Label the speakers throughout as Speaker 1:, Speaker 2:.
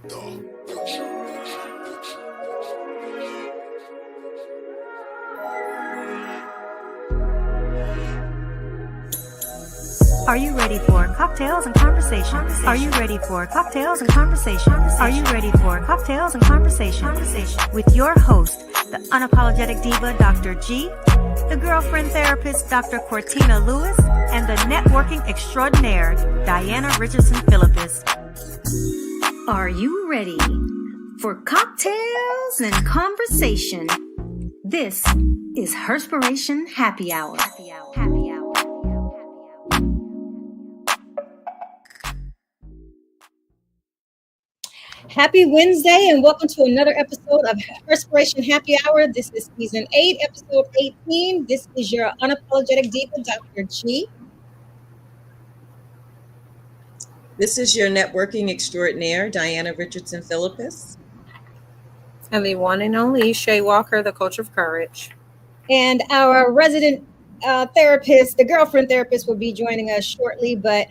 Speaker 1: Are you ready for cocktails and conversations? Are you ready for cocktails and conversations? Are you ready for cocktails and conversations? With your host, the unapologetic diva, Dr. G, the girlfriend therapist, Dr. Cortina Lewis, and the networking extraordinaire, Diana Richardson Philippus. Are you ready for cocktails and conversation? This is Herspiration Happy Hour.
Speaker 2: Happy Wednesday and welcome to another episode of Herspiration Happy Hour. This is season 8, episode 18. This is your unapologetic diva, Dr. G.
Speaker 3: This is your networking extraordinaire, Diana Richardson Philippus.
Speaker 4: And the one and only Shay Walker, the coach of courage.
Speaker 2: And our resident therapist, the girlfriend therapist, will be joining us shortly. But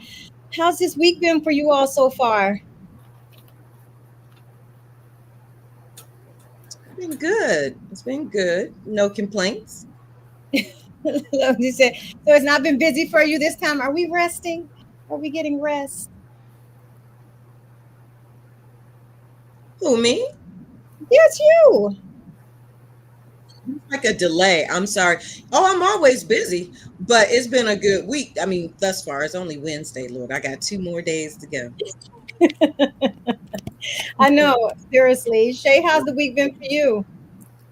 Speaker 2: how's this week been for you all so far?
Speaker 3: It's been good. No complaints.
Speaker 2: You said, so it's not been busy for you this time. Are we resting? Are we getting rest?
Speaker 3: Who, me?
Speaker 2: Yes, you.
Speaker 3: Like a delay. I'm sorry. Oh, I'm always busy, but it's been a good week. I mean, thus far, it's only Wednesday, Lord. I got 2 more days to go.
Speaker 2: I know, seriously. Shay, how's the week been for you?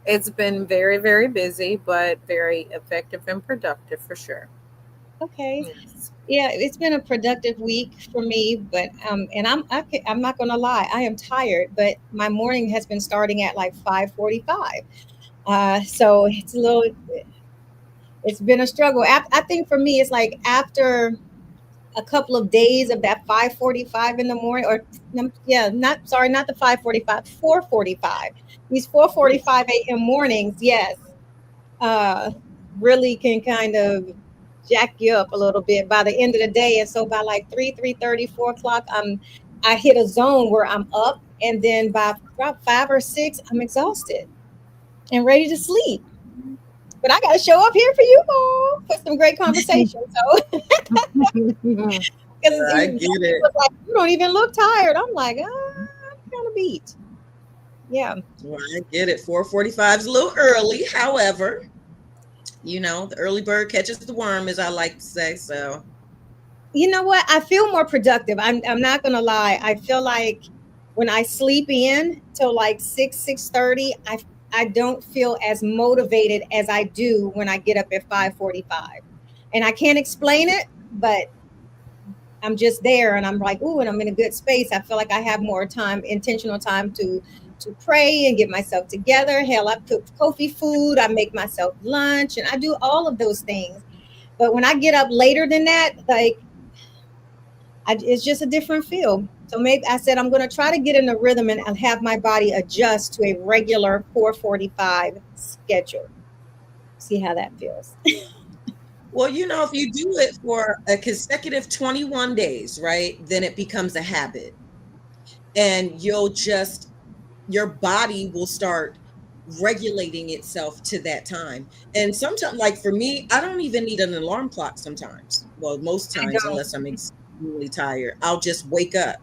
Speaker 4: It's been very, very busy, but very effective and productive for sure.
Speaker 2: Okay.
Speaker 4: Yes.
Speaker 2: Yeah, it's been a productive week for me, but and I'm not gonna lie, I am tired, but my morning has been starting at like 5:45. So it's been a struggle. I think for me, it's like after a couple of days of that 5:45 in the morning, or not the 5:45, 4:45. These 4:45 a.m. mornings, yes, really can kind of jack you up a little bit by the end of the day. And so by like 3:30, 4 o'clock, I hit a zone where I'm up, and then by about 5 or 6, I'm exhausted and ready to sleep. But I got to show up here for you all for some great conversation. So,
Speaker 3: I get it.
Speaker 2: Like, you don't even look tired. I'm like, I'm kind of beat. Yeah.
Speaker 3: Well, I get it. 4:45 is a little early. However, you know, the early bird catches the worm, as I like to say. So,
Speaker 2: you know what? I feel more productive. I'm not going to lie. I feel like when I sleep in till like 6:30, I don't feel as motivated as I do when I get up at 5:45. And I can't explain it, but I'm just there and I'm like, ooh, and I'm in a good space. I feel like I have more time, intentional time to pray and get myself together. Hell, I cook Kofi food, I make myself lunch, and I do all of those things. But when I get up later than that, like, it's just a different feel. So maybe I said I'm going to try to get in a rhythm and have my body adjust to a regular 4:45 schedule. See how that feels.
Speaker 3: well, you know, if you do it for a consecutive 21 days, right, then it becomes a habit. And your body will start regulating itself to that time. And sometimes, like for me, I don't even need an alarm clock sometimes. Well, most times, unless I'm extremely tired, I'll just wake up.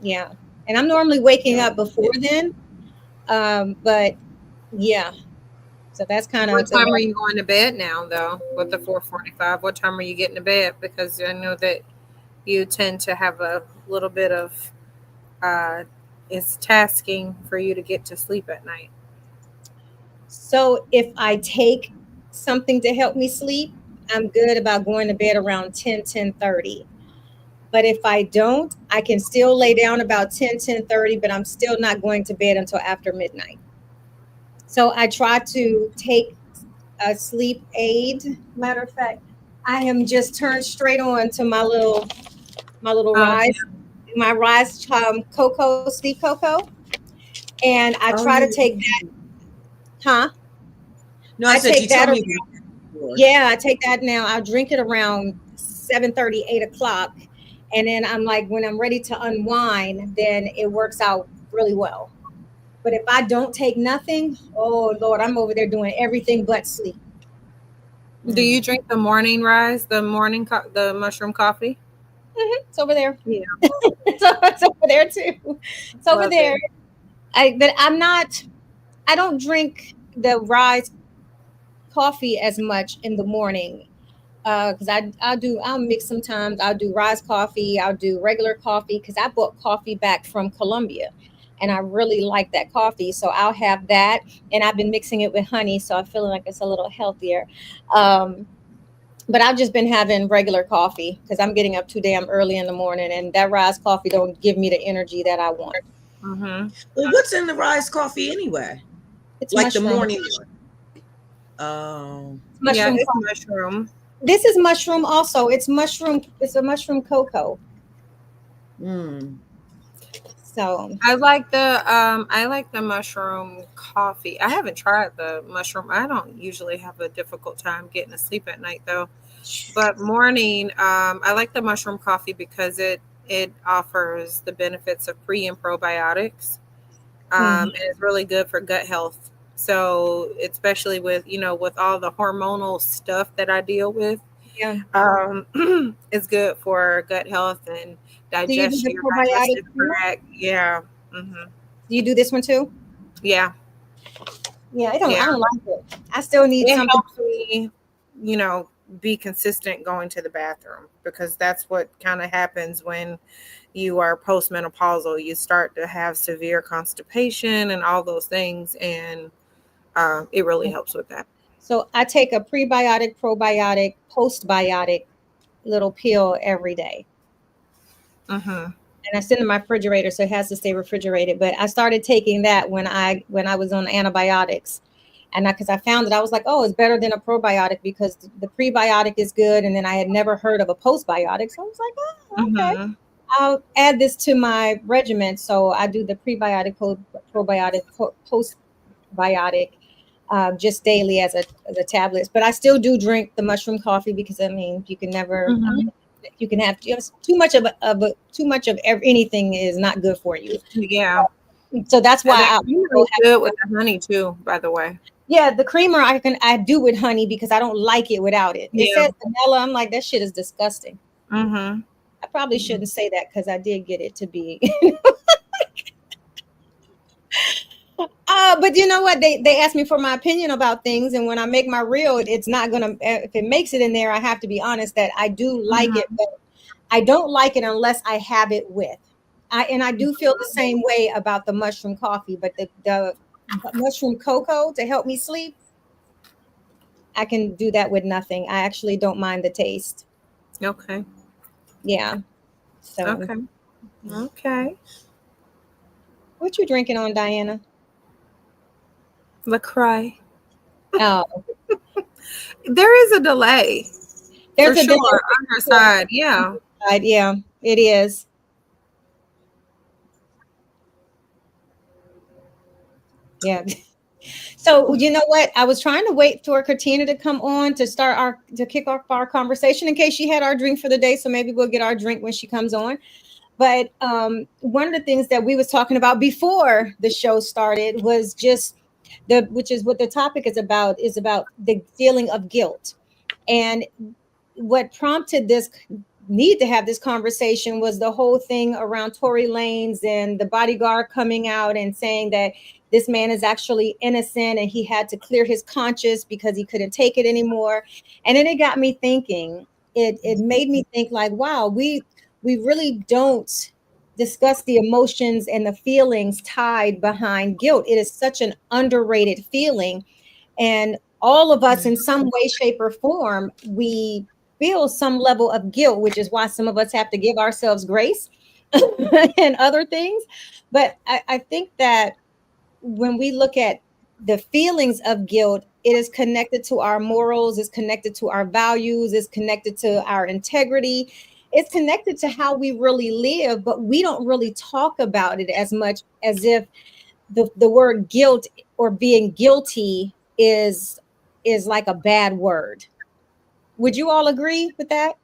Speaker 2: Yeah. And I'm normally waking up before then. But yeah. So that's kind of.
Speaker 4: What time are you going to bed now, though, with the 4:45? What time are you getting to bed? Because I know that you tend to have a little bit of it's tasking for you to get to sleep at night.
Speaker 2: So if I take something to help me sleep, I'm good about going to bed around 10:30. But if I don't, I can still lay down about 10:30, but I'm still not going to bed until after midnight. So I try to take a sleep aid. Matter of fact, I am just turned straight on to my little Rise, my Rise cocoa, sleep cocoa. And I try to take that. Huh?
Speaker 3: No, I said
Speaker 2: take
Speaker 3: you
Speaker 2: that.
Speaker 3: told me
Speaker 2: Yeah, I take that now. I drink it around 7:30, 8 o'clock. And then I'm like, when I'm ready to unwind, then it works out really well. But if I don't take nothing, oh Lord, I'm over there doing everything but sleep.
Speaker 4: Do you drink the morning rise, the the mushroom coffee?
Speaker 2: It's over there.
Speaker 4: Yeah,
Speaker 2: It's over there too. It's over
Speaker 4: love
Speaker 2: there.
Speaker 4: it.
Speaker 2: But I'm not. I don't drink the rise coffee as much in the morning. Because I'll mix sometimes. I'll do rise coffee. I'll do regular coffee because I bought coffee back from Colombia, and I really like that coffee. So I'll have that, and I've been mixing it with honey, so I feel like it's a little healthier. Um, but I've just been having regular coffee because I'm getting up too damn early in the morning, and that rise coffee don't give me the energy that I want.
Speaker 4: Mm-hmm.
Speaker 3: Well, what's in the rise coffee anyway?
Speaker 2: It's
Speaker 3: Like the
Speaker 2: mushroom.
Speaker 3: morning one. Oh.
Speaker 2: It's
Speaker 4: Yeah,
Speaker 2: mushroom
Speaker 4: it's
Speaker 2: coffee.
Speaker 4: mushroom.
Speaker 2: This is mushroom also. It's mushroom. It's a mushroom cocoa.
Speaker 3: Mm.
Speaker 2: So
Speaker 4: I like the mushroom coffee. I haven't tried the mushroom. I don't usually have a difficult time getting to sleep at night though. But morning, I like the mushroom coffee because it offers the benefits of pre and probiotics.
Speaker 2: mhm.
Speaker 4: And it's really good for gut health. So especially with with all the hormonal stuff that I deal with,
Speaker 2: Yeah.
Speaker 4: it's good for gut health and
Speaker 2: Do you do the
Speaker 4: your
Speaker 2: probiotic
Speaker 4: digestive
Speaker 2: too?
Speaker 4: tract. Yeah. Hmm.
Speaker 2: Do you do this one too?
Speaker 4: Yeah.
Speaker 2: Yeah, I don't.
Speaker 4: Yeah.
Speaker 2: I don't like it. I still need
Speaker 4: It
Speaker 2: something.
Speaker 4: helps me, you know, be consistent going to the bathroom because that's what kind of happens when you are postmenopausal. You start to have severe constipation and all those things, and it really helps with that.
Speaker 2: So I take a prebiotic, probiotic, postbiotic little pill every day,
Speaker 4: Hmm.
Speaker 2: and I sit in my refrigerator, so it has to stay refrigerated. But I started taking that when I was on antibiotics, and because I found that I was like, oh, it's better than a probiotic because the prebiotic is good, and then I had never heard of a postbiotic, so I was like, oh, okay.
Speaker 4: Hmm.
Speaker 2: I'll add this to my regimen. So I do the prebiotic, probiotic, postbiotic, just daily as a tablet. But I still do drink the mushroom coffee because I mean, you can never. I
Speaker 4: Hmm.
Speaker 2: mean, you have too much too much of anything is not good for you.
Speaker 4: Yeah.
Speaker 2: So that's
Speaker 4: And
Speaker 2: why
Speaker 4: that
Speaker 2: I
Speaker 4: creamer
Speaker 2: also
Speaker 4: is good with the honey too, by the way.
Speaker 2: yeah, the creamer I do with honey because I don't like it without it. It
Speaker 4: Yeah.
Speaker 2: says vanilla. I'm like that shit is disgusting.
Speaker 4: Hmm.
Speaker 2: I probably shouldn't say that because I did get it to be. But you know what? They asked me for my opinion about things, and when I make my reel, it's not gonna. If it makes it in there, I have to be honest that I do like it, but I don't like it unless I have it with. I do feel the same way about the mushroom coffee, but the mushroom cocoa to help me sleep, I can do that with nothing. I actually don't mind the taste.
Speaker 4: Okay.
Speaker 2: Yeah. So,
Speaker 4: Okay. Okay.
Speaker 2: what you drinking on, Diana?
Speaker 4: LaCroix.
Speaker 2: Oh,
Speaker 4: There is a delay for
Speaker 2: there's a
Speaker 4: sure
Speaker 2: delay.
Speaker 4: on her side. Yeah.
Speaker 2: Yeah, it is. Yeah. So you know what? I was trying to wait for Katina to come on to kick off our conversation in case she had our drink for the day. So maybe we'll get our drink when she comes on. But one of the things that we was talking about before the show started was just which is what the topic is about the feeling of guilt. And what prompted this need to have this conversation was the whole thing around Tory Lanez and the bodyguard coming out and saying that this man is actually innocent and he had to clear his conscience because he couldn't take it anymore. And then it got me thinking, it made me think like, wow, we really don't discuss the emotions and the feelings tied behind guilt. It is such an underrated feeling. And all of us, in some way, shape, or form, we feel some level of guilt, which is why some of us have to give ourselves grace and other things. But I think that when we look at the feelings of guilt, it is connected to our morals, it's connected to our values, it's connected to our integrity, it's connected to how we really live, but we don't really talk about it as much as if the word guilt or being guilty is like a bad word. Would you all agree with that?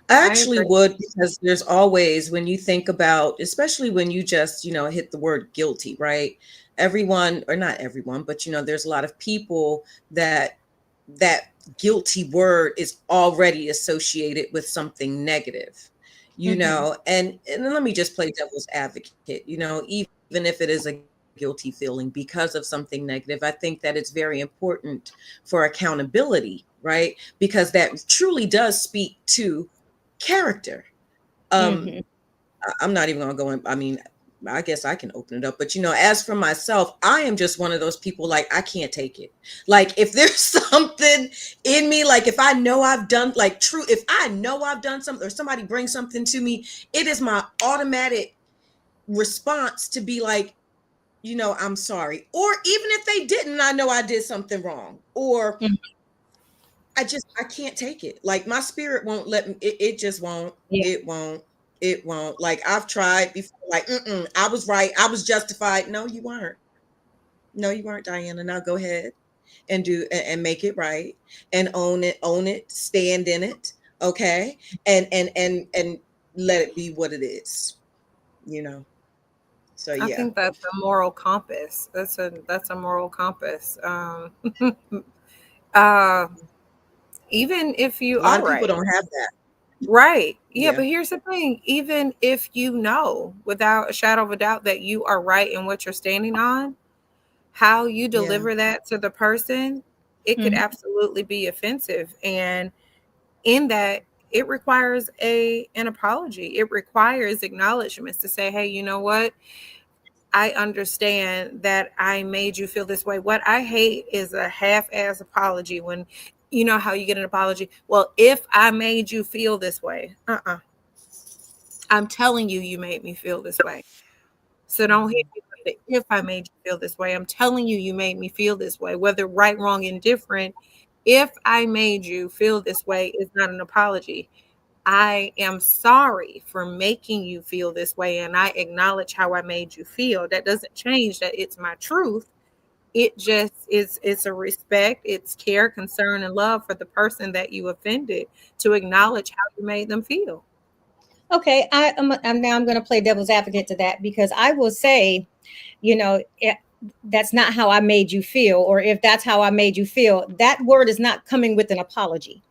Speaker 3: I
Speaker 4: I
Speaker 3: actually
Speaker 4: agree.
Speaker 3: would, because there's always, when you think about, especially when you just, hit the word guilty, right? Everyone, or not everyone, but there's a lot of people that guilty word is already associated with something negative,
Speaker 2: Mhm.
Speaker 3: and let me just play devil's advocate, even if it is a guilty feeling because of something negative, I think that it's very important for accountability, right? Because that truly does speak to character. Um,
Speaker 2: Mhm.
Speaker 3: I'm not even gonna go in. I mean, I guess I can open it up, but as for myself, I am just one of those people, like, I can't take it. Like, if there's something in me, like, if I know I've done, like, true, if I know I've done something, or somebody brings something to me, it is my automatic response to be like, I'm sorry. Or even if they didn't, I know I did something wrong. Or
Speaker 2: Mhm.
Speaker 3: I can't take it. Like, my spirit won't let me, it just won't.
Speaker 2: Yeah.
Speaker 3: It won't. It won't. Like, I've tried before, like, I was right. I was justified. No, you weren't. No, you weren't, Diana. Now go ahead and and make it right, and own it, stand in it. Okay. And let it be what it is, you know. So
Speaker 4: I
Speaker 3: yeah.
Speaker 4: think that's a moral compass. That's a moral compass. Uh, even if you
Speaker 3: A lot
Speaker 4: are
Speaker 3: of people
Speaker 4: right.
Speaker 3: don't have that.
Speaker 4: Right. Yeah,
Speaker 3: Yeah.
Speaker 4: but here's the thing. Even if you know without a shadow of a doubt that you are right in what you're standing on, how you
Speaker 3: Yeah.
Speaker 4: deliver that to the person, it could
Speaker 2: Mhm.
Speaker 4: absolutely be offensive. And in that, it requires an apology. It requires acknowledgments to say, hey, you know what? I understand that I made you feel this way. What I hate is a half-ass apology when you know how you get an apology. Well, if I made you feel this way, I'm telling you, you made me feel this way. So don't hit
Speaker 3: Mhm.
Speaker 4: me with the if I made you feel this way. I'm telling you, you made me feel this way, whether right, wrong, indifferent. If I made you feel this way is not an apology. I am sorry for making you feel this way, and I acknowledge how I made you feel. That doesn't change that it's my truth. It just is, it's a respect, it's care, concern, and love for the person that you offended to acknowledge how you made them feel.
Speaker 2: Okay, I'm now I'm going to play devil's advocate to that because I will say, that's not how I made you feel, or if that's how I made you feel, that word is not coming with an apology.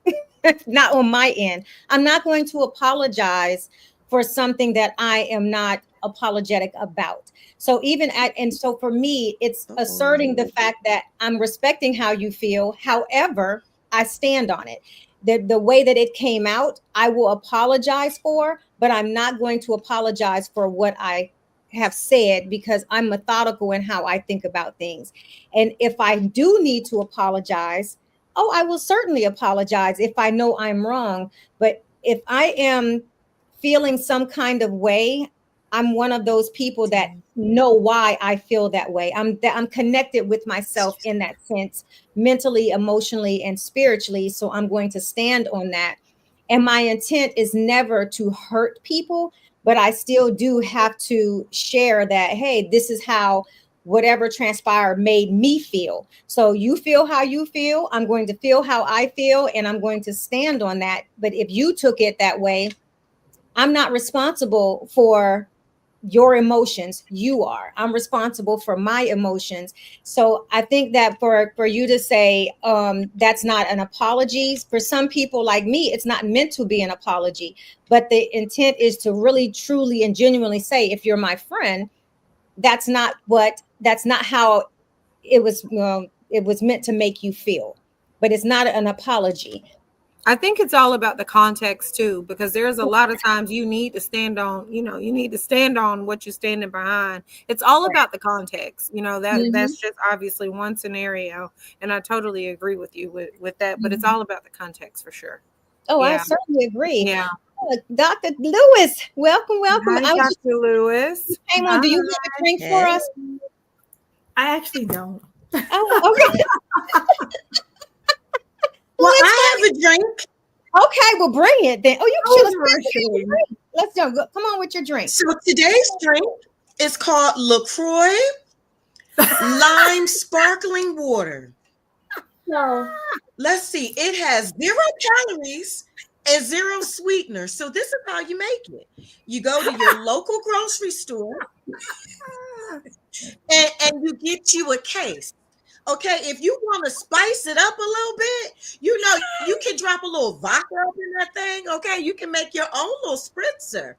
Speaker 2: Not on my end. I'm not going to apologize for something that I am not apologetic about. So even at and so for me, it's
Speaker 3: Uh-oh.
Speaker 2: asserting the fact that I'm respecting how you feel. However, I stand on it. The way that it came out, I will apologize for, but I'm not going to apologize for what I have said because I'm methodical in how I think about things. And if I do need to apologize, oh, I will certainly apologize if I know I'm wrong. But if I am feeling some kind of way, I'm one of those people that know why I feel that way. I'm connected with myself in that sense, mentally, emotionally, and spiritually. So I'm going to stand on that. And my intent is never to hurt people, but I still do have to share that, hey, this is how whatever transpired made me feel. So you feel how you feel. I'm going to feel how I feel, and I'm going to stand on that. But if you took it that way, I'm not responsible for your emotions. You are. I'm responsible for my emotions. So I think that for you to say that's not an apology, for some people like me, it's not meant to be an apology, but the intent is to really truly and genuinely say, if you're my friend, that's not how it was meant to make you feel, but it's not an apology.
Speaker 4: I think it's all about the context too, because there's a lot of times you need to stand on, you need to stand on what you're standing behind. It's all about the context. That's
Speaker 2: Mhm.
Speaker 4: just obviously one scenario, and I totally agree with you with that. But it's
Speaker 2: Mhm.
Speaker 4: all about the context for sure.
Speaker 2: Oh, I
Speaker 4: Yeah,
Speaker 2: certainly agree.
Speaker 4: yeah.
Speaker 2: Dr. Lewis, welcome, welcome.
Speaker 4: Hi, Dr.
Speaker 2: You
Speaker 4: Lewis.
Speaker 2: came on.
Speaker 4: Hi.
Speaker 2: Do you have a drink for
Speaker 3: Hey.
Speaker 2: us?
Speaker 5: I actually don't.
Speaker 2: Oh, okay. Well,
Speaker 3: Well,
Speaker 2: let's
Speaker 3: I
Speaker 2: go.
Speaker 3: have a drink.
Speaker 2: Okay, well, bring it then. Oh, you
Speaker 5: I
Speaker 2: should have
Speaker 5: was
Speaker 2: said what you
Speaker 5: rushing.
Speaker 2: drink. Let's go. Come on with your drink.
Speaker 3: So today's drink is called LaCroix Lime Sparkling Water.
Speaker 5: No.
Speaker 3: Let's see. It has 0 calories and zero sweetener. So this is how you make it. You go to your local grocery store and you get you a case. Okay, if you want to spice it up a little bit, you can drop a little vodka up in that thing. Okay, you can make your own little spritzer,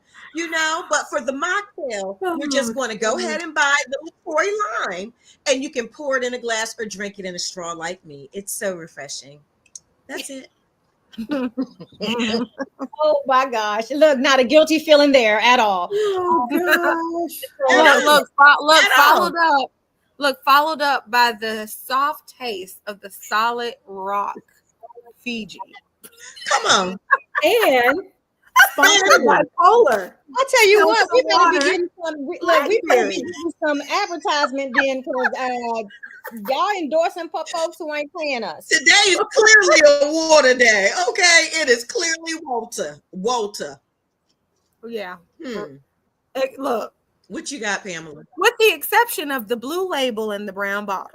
Speaker 3: but for the mocktail, you're just going to go ahead and buy the LaCroix lime and you can pour it in a glass or drink it in a straw like me. It's so refreshing. That's it.
Speaker 2: Oh my gosh. Look, not a guilty feeling there at all.
Speaker 5: Oh gosh.
Speaker 4: Followed up by the soft taste of the solid rock Fiji.
Speaker 3: Come on.
Speaker 2: And
Speaker 5: Sponsored by Polar.
Speaker 2: I'll tell you
Speaker 5: Tell
Speaker 2: what,
Speaker 5: some
Speaker 2: we better be
Speaker 5: water.
Speaker 2: getting some. Look, we better be getting some advertisement then, because y'all endorsing for folks who ain't paying us.
Speaker 3: Today is clearly a water day. Okay, it is clearly Walter.
Speaker 4: Yeah.
Speaker 3: Look, what you got, Pamela?
Speaker 4: With the exception of the blue label and the brown bottle.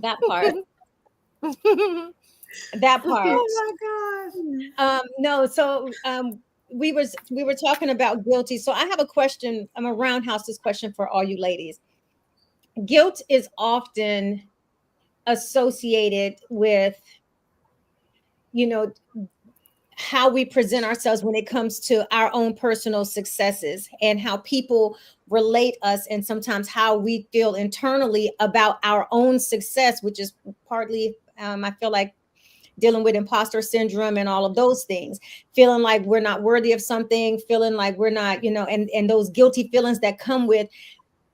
Speaker 2: That part. That part.
Speaker 5: Oh my gosh.
Speaker 2: No, so we were talking about guilty. So I have a question. I'm a roundhouse this question for all you ladies. Guilt is often associated with, how we present ourselves when it comes to our own personal successes and how people relate us, and sometimes how we feel internally about our own success, which is partly, I feel like, dealing with imposter syndrome and all of those things, feeling like we're not worthy of something, feeling like we're not, and those guilty feelings that come with,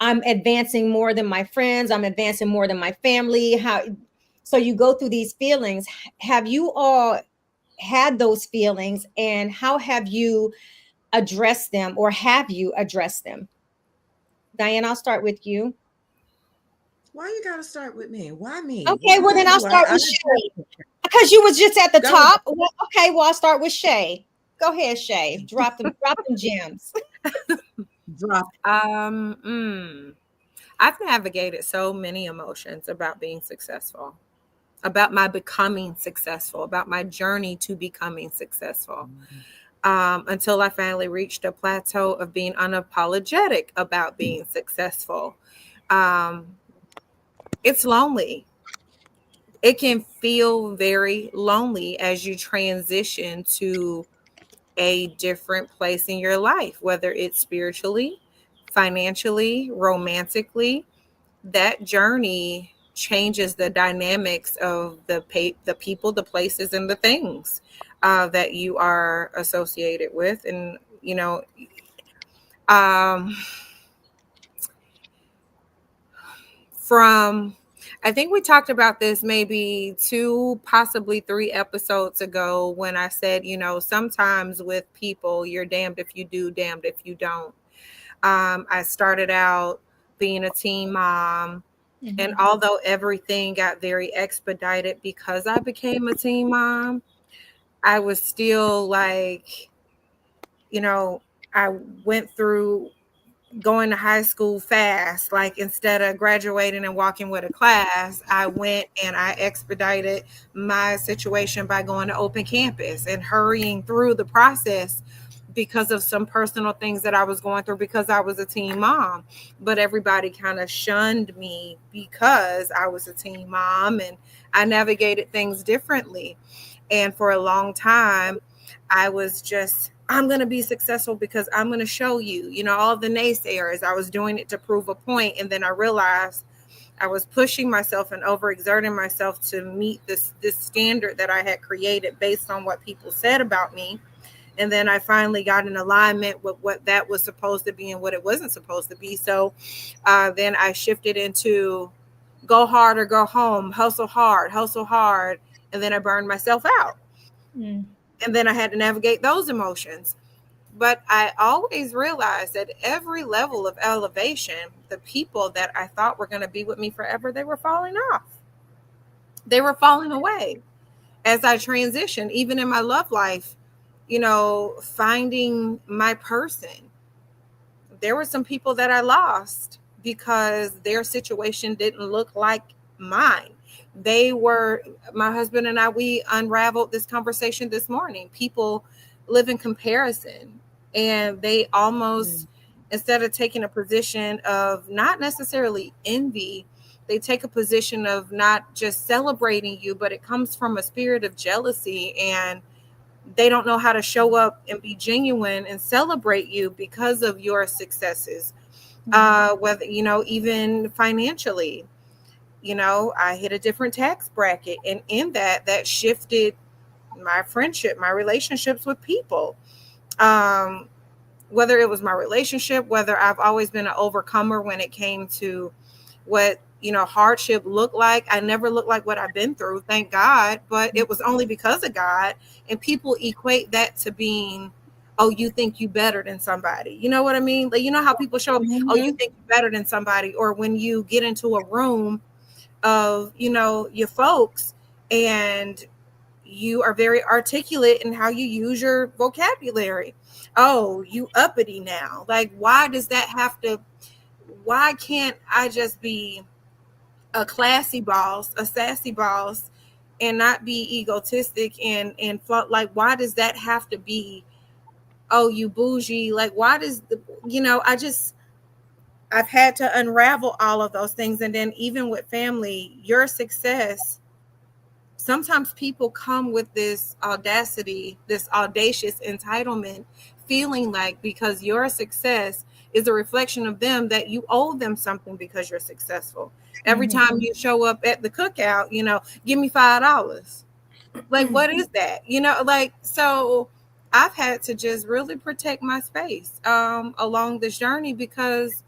Speaker 2: I'm advancing more than my friends, I'm advancing more than my family. So you go through these feelings. Have you all had those feelings, and how have you addressed them, or have you addressed them? Diane, I'll start with you.
Speaker 3: Why you gotta start with me? Why me?
Speaker 2: Okay, well then I'll start with Shay, because you was just at the top. Well, okay, well I'll start with Shay. Go ahead, Shay. Drop them gems.
Speaker 4: I've navigated so many emotions about being successful, about my becoming successful, about my journey to becoming successful, until I finally reached a plateau of being unapologetic about being successful. It's lonely. It can feel very lonely as you transition to a different place in your life, whether it's spiritually, financially, romantically. That journey changes the dynamics of the people, the places, and the things that you are associated with. And, I think we talked about this maybe 2, possibly 3 episodes ago, when I said, sometimes with people, you're damned if you do, damned if you don't. I started out being a teen mom. Mm-hmm. And although everything got very expedited because I became a teen mom, I was still like, I went through going to high school fast. Like, instead of graduating and walking with a class, I went and I expedited my situation by going to open campus and hurrying through the process because of some personal things that I was going through because I was a teen mom. But everybody kind of shunned me because I was a teen mom, and I navigated things differently. And for a long time, I was just, I'm going to be successful because I'm going to show you, all the naysayers. I was doing it to prove a point. And then I realized I was pushing myself and overexerting myself to meet this standard that I had created based on what people said about me. And then I finally got in alignment with what that was supposed to be and what it wasn't supposed to be. So then I shifted into go hard or go home, hustle hard. And then I burned myself out. And then I had to navigate those emotions. But I always realized that every level of elevation, the people that I thought were going to be with me forever, they were falling off. They were falling away as I transitioned, even in my love life. Finding my person. There were some people that I lost because their situation didn't look like mine. My husband and I, we unraveled this conversation this morning. People live in comparison, and they almost, instead of taking a position of not necessarily envy, they take a position of not just celebrating you, but it comes from a spirit of jealousy, and they don't know how to show up and be genuine and celebrate you because of your successes. Whether, even financially, I hit a different tax bracket, and in that shifted my friendship, my relationships with people. Whether it was my relationship, whether I've always been an overcomer when it came to what, hardship looked like. I never looked like what I've been through, thank God, but it was only because of God. And people equate that to being, oh, you think you better than somebody. You know what I mean? Like, how people show up, oh, you think you're better than somebody. Or when you get into a room of, your folks, and you are very articulate in how you use your vocabulary. Oh, you uppity now. Like, why can't I just be a classy boss, a sassy boss, and not be egotistic and like, why does that have to be, oh, you bougie? Like, why does I've had to unravel all of those things. And then even with family, your success, sometimes people come with this audacity, this audacious entitlement, feeling like because your success is a reflection of them, that you owe them something because you're successful. Every time you show up at the cookout, give me $5. Like, what is that? Like, so I've had to just really protect my space along this journey, because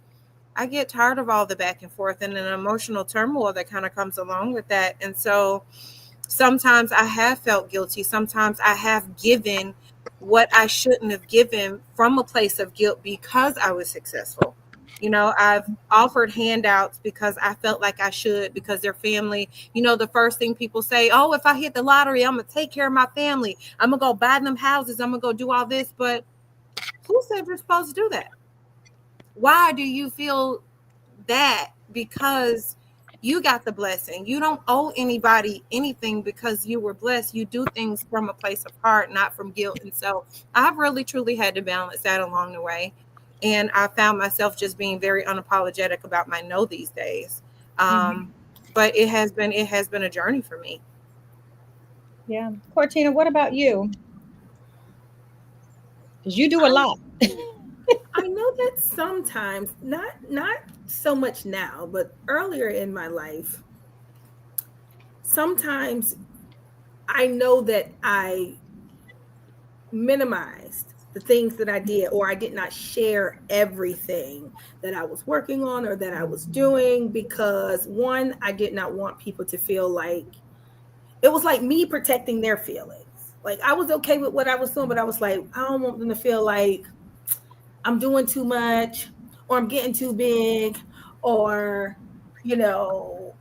Speaker 4: I get tired of all the back and forth and an emotional turmoil that kind of comes along with that. And so sometimes I have felt guilty. Sometimes I have given what I shouldn't have given from a place of guilt because I was successful. I've offered handouts because I felt like I should, because their family, the first thing people say, oh, if I hit the lottery, I'm going to take care of my family. I'm going to go buy them houses. I'm going to go do all this. But who said you're supposed to do that? Why do you feel that? Because you got the blessing. You don't owe anybody anything because you were blessed. You do things from a place of heart, not from guilt. And so I've really, truly had to balance that along the way. And I found myself just being very unapologetic about my no these days. But it has been a journey for me.
Speaker 2: Yeah. Cortina, what about you? Because you do a lot.
Speaker 5: I know that sometimes, not so much now, but earlier in my life, sometimes I know that I minimized the things that I did, or I did not share everything that I was working on or that I was doing, because one, I did not want people to feel like it was like me protecting their feelings. Like, I was okay with what I was doing, but I was like, I don't want them to feel like I'm doing too much, or I'm getting too big, or,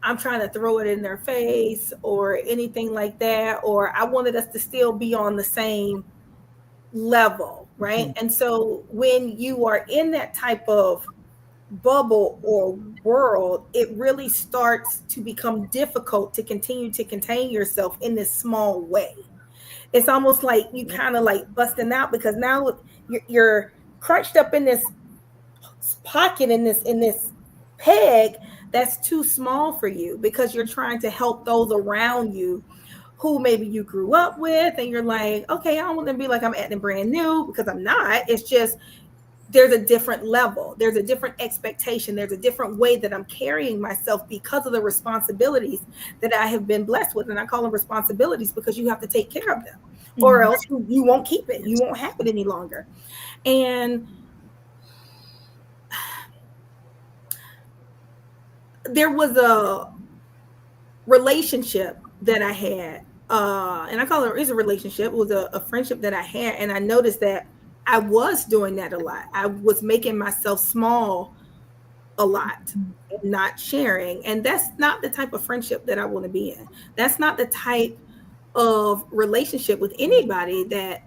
Speaker 5: I'm trying to throw it in their face or anything like that. Or I wanted us to still be on the same level, right? And so when you are in that type of bubble or world, it really starts to become difficult to continue to contain yourself in this small way. It's almost like you kind of like busting out, because now you're crunched up in this pocket, in this peg that's too small for you, because you're trying to help those around you who maybe you grew up with, and you're like, okay, I don't want them to be like I'm acting brand new, because I'm not. It's just there's a different level, there's a different expectation, there's a different way that I'm carrying myself because of the responsibilities that I have been blessed with. And I call them responsibilities because you have to take care of them, or else you won't keep it, you won't have it any longer. And there was a relationship that I had, and I call it a relationship. It was a friendship that I had, and I noticed that I was doing that a lot. I was making myself small a lot, and not sharing. And that's not the type of friendship that I want to be in. That's not the type of relationship with anybody that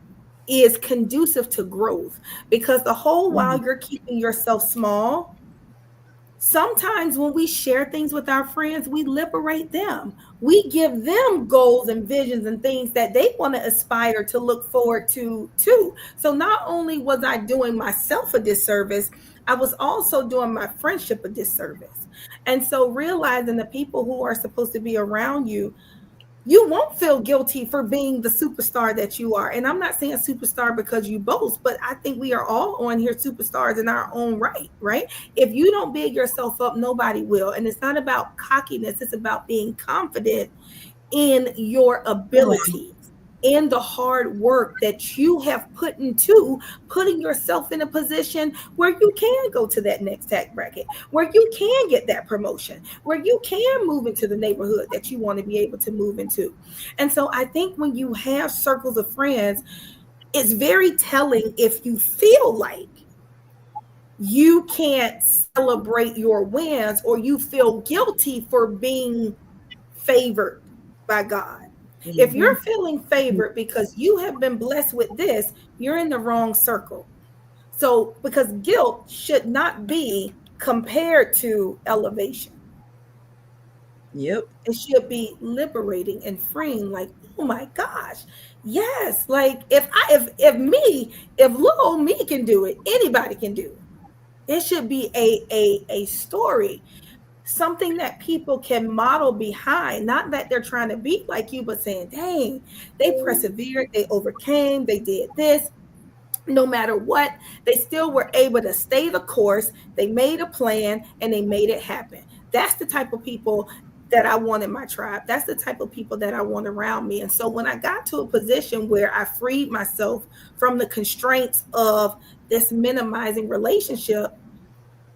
Speaker 5: is conducive to growth, because the whole while you're keeping yourself small, Sometimes when we share things with our friends, we liberate them. We give them goals and visions and things that they want to aspire to look forward to too. So not only was I doing myself a disservice, I was also doing my friendship a disservice. And so realizing the people who are supposed to be around you, you won't feel guilty for being the superstar that you are. And I'm not saying superstar because you boast, but I think we are all on here superstars in our own right, right? If you don't big yourself up, nobody will. And it's not about cockiness, it's about being confident in your abilities, in the hard work that you have put into putting yourself in a position where you can go to that next tax bracket, where you can get that promotion, where you can move into the neighborhood that you want to be able to move into. And so I think when you have circles of friends, it's very telling if you feel like you can't celebrate your wins or you feel guilty for being favored by God. If you're feeling favored because you have been blessed with this, you're in the wrong circle. So, because guilt should not be compared to elevation.
Speaker 3: Yep.
Speaker 5: It should be liberating and freeing. Like, oh my gosh, yes. Like if little me can do it, anybody can do it. It should be a story, something that people can model behind, not that they're trying to be like you, but saying, dang, they persevered, they overcame, they did this. No matter what, they still were able to stay the course. They made a plan and they made it happen. That's the type of people that I want in my tribe. That's the type of people that I want around me. And so when I got to a position where I freed myself from the constraints of this minimizing relationship,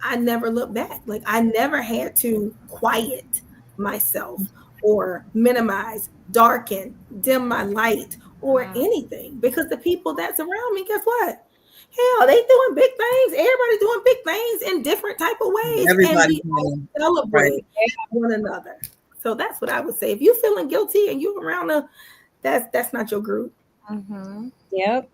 Speaker 5: I never looked back. Like I never had to quiet myself or minimize, darken, dim my light or anything, because the people that's around me, guess what? Hell, they doing big things. Everybody doing big things in different type of ways.
Speaker 3: Everybody
Speaker 5: and we celebrate one another. So that's what I would say. If you're feeling guilty and you're around that's not your group.
Speaker 2: Yep.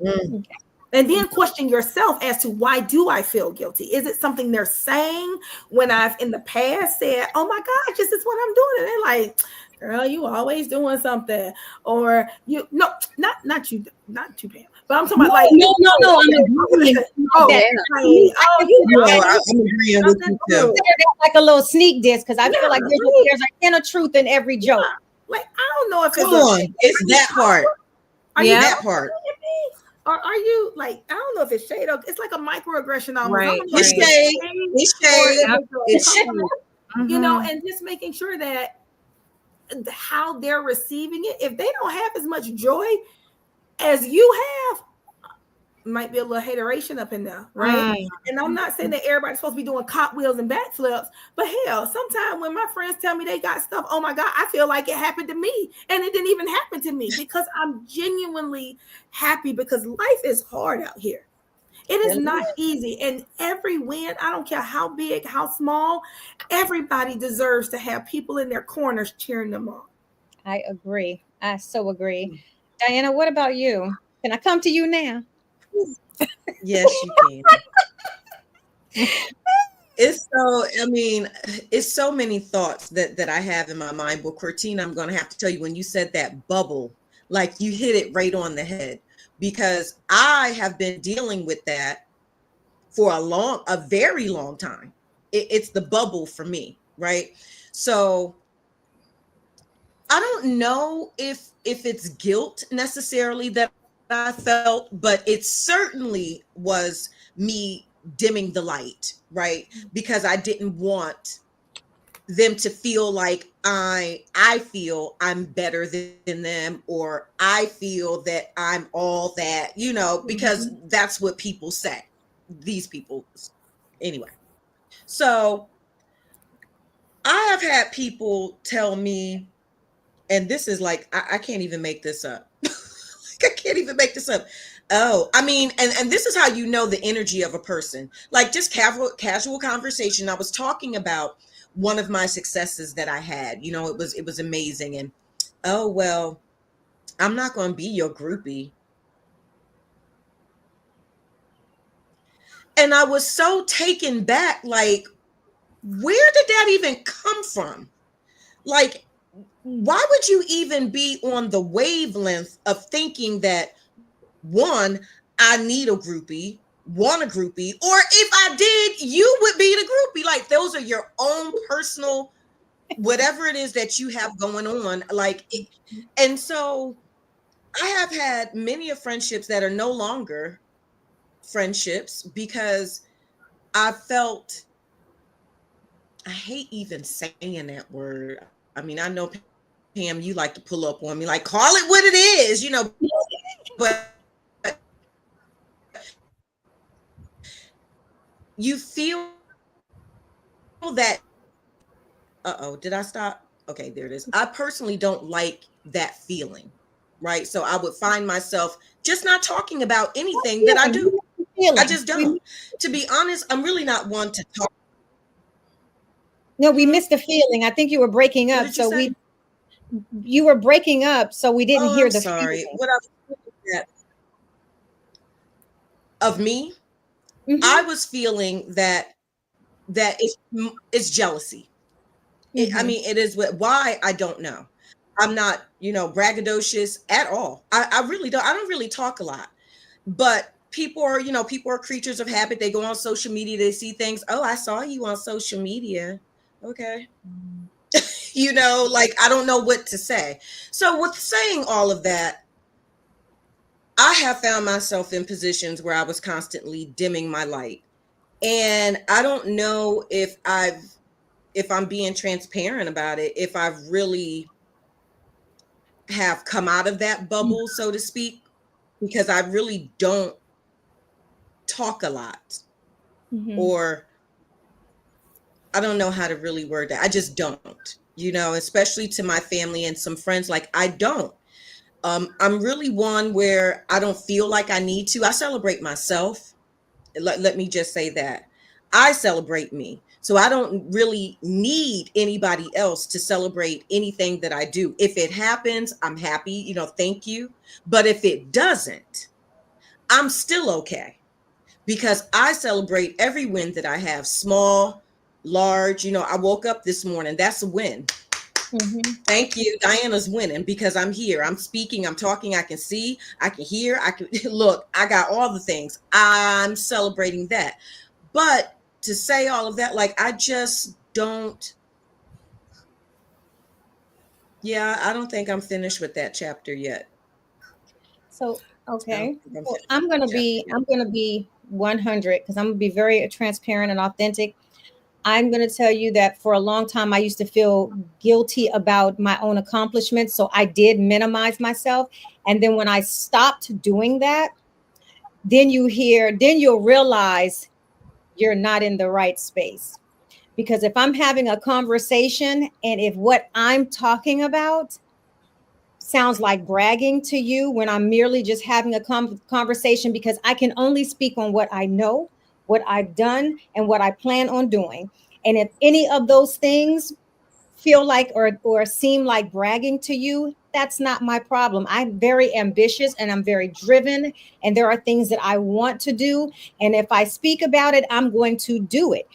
Speaker 5: And then question yourself as to why do I feel guilty? Is it something they're saying when I've in the past said, oh my gosh, this is what I'm doing? And they're like, girl, you always doing something. Or you, no, not you, Pam. But I'm talking about like,
Speaker 2: no, I'm agreeing.
Speaker 5: Oh,
Speaker 2: That,
Speaker 3: I'm agreeing with you too.
Speaker 2: like a little sneak diss, because I feel like there's an inner truth in every joke.
Speaker 5: Like, I don't know if
Speaker 3: Come on, it's that part.
Speaker 5: Are you
Speaker 3: that part?
Speaker 5: Or are you like, I don't know if it's shade or it's like a microaggression almost.
Speaker 4: Right.
Speaker 3: It's shade. It's shade. It's shade.
Speaker 5: You know, and just making sure that how they're receiving it, if they don't have as much joy as you have, might be a little hateration up in there, right? And I'm not saying that everybody's supposed to be doing cartwheels and backflips, but hell, sometimes when my friends tell me they got stuff, oh my God, I feel like it happened to me, and it didn't even happen to me, because I'm genuinely happy, because life is hard out here. It is not easy, and every win, I don't care how big, how small, everybody deserves to have people in their corners cheering them on.
Speaker 2: I agree. I so agree. Diana, what about you? Can I come to you now?
Speaker 3: Yes, you can. It's so many thoughts that I have in my mind. But Cortina, I'm going to have to tell you, when you said that bubble, like you hit it right on the head, because I have been dealing with that for a very long time. It's the bubble for me, right? So I don't know if it's guilt necessarily that I felt, but it certainly was me dimming the light, right? Because I didn't want them to feel like I feel I'm better than them, or I feel that I'm all that, because that's what people say. These people, anyway. So I have had people tell me, and this is like, I can't even make this up. I can't even make this up. Oh, I mean, and this is how you know the energy of a person. Like just casual conversation. I was talking about one of my successes that I had. It was amazing. And oh, well, I'm not going to be your groupie. And I was so taken back, like, where did that even come from? Like, why would you even be on the wavelength of thinking that, one, I need a groupie, want a groupie, or if I did, you would be the groupie? Like, those are your own personal, whatever it is that you have going on. And so I have had many of friendships that are no longer friendships because I felt, I hate even saying that word. I mean, I know, Pam, you like to pull up on me, like, call it what it is, but you feel that, did I stop? Okay, there it is. I personally don't like that feeling, right? So I would find myself just not talking about anything that I do. I just don't. To be honest, I'm really not one to talk.
Speaker 2: No, we missed the feeling. I think you were breaking up. So you were breaking up, so we didn't hear the
Speaker 3: sorry.
Speaker 2: feeling.
Speaker 3: What I was feeling of me, I was feeling that it's jealousy. I mean, it is why, I don't know. I'm not, braggadocious at all. I really don't. I don't really talk a lot, but people are creatures of habit. They go on social media, they see things. Oh, I saw you on social media. Okay. Like, I don't know what to say. So with saying all of that, I have found myself in positions where I was constantly dimming my light. And I don't know if I'm being transparent about it, if I've really have come out of that bubble, so to speak, because I really don't talk a lot, or I don't know how to really word that. I just don't, especially to my family and some friends. Like, I don't. I'm really one where I don't feel like I need to. I celebrate myself. Let me just say that. I celebrate me. So I don't really need anybody else to celebrate anything that I do. If it happens, I'm happy, thank you. But if it doesn't, I'm still okay, because I celebrate every win that I have, small, large. I woke up this morning. That's a win. Thank you. Diana's winning because I'm here. I'm speaking. I'm talking. I can see. I can hear. I can look. I got all the things. I'm celebrating that. But to say all of that, like, I just don't. Yeah, I don't think I'm finished with that chapter yet.
Speaker 2: So, okay. Well, I'm gonna be 100, because I'm gonna be very transparent and authentic. I'm going to tell you that for a long time, I used to feel guilty about my own accomplishments. So I did minimize myself. And then when I stopped doing that, then you'll realize you're not in the right space. Because if I'm having a conversation and if what I'm talking about sounds like bragging to you when I'm merely just having a conversation, because I can only speak on what I know, what I've done, and what I plan on doing. And if any of those things feel like or seem like bragging to you, that's not my problem. I'm very ambitious and I'm very driven, and there are things that I want to do. And if I speak about it, I'm going to do it.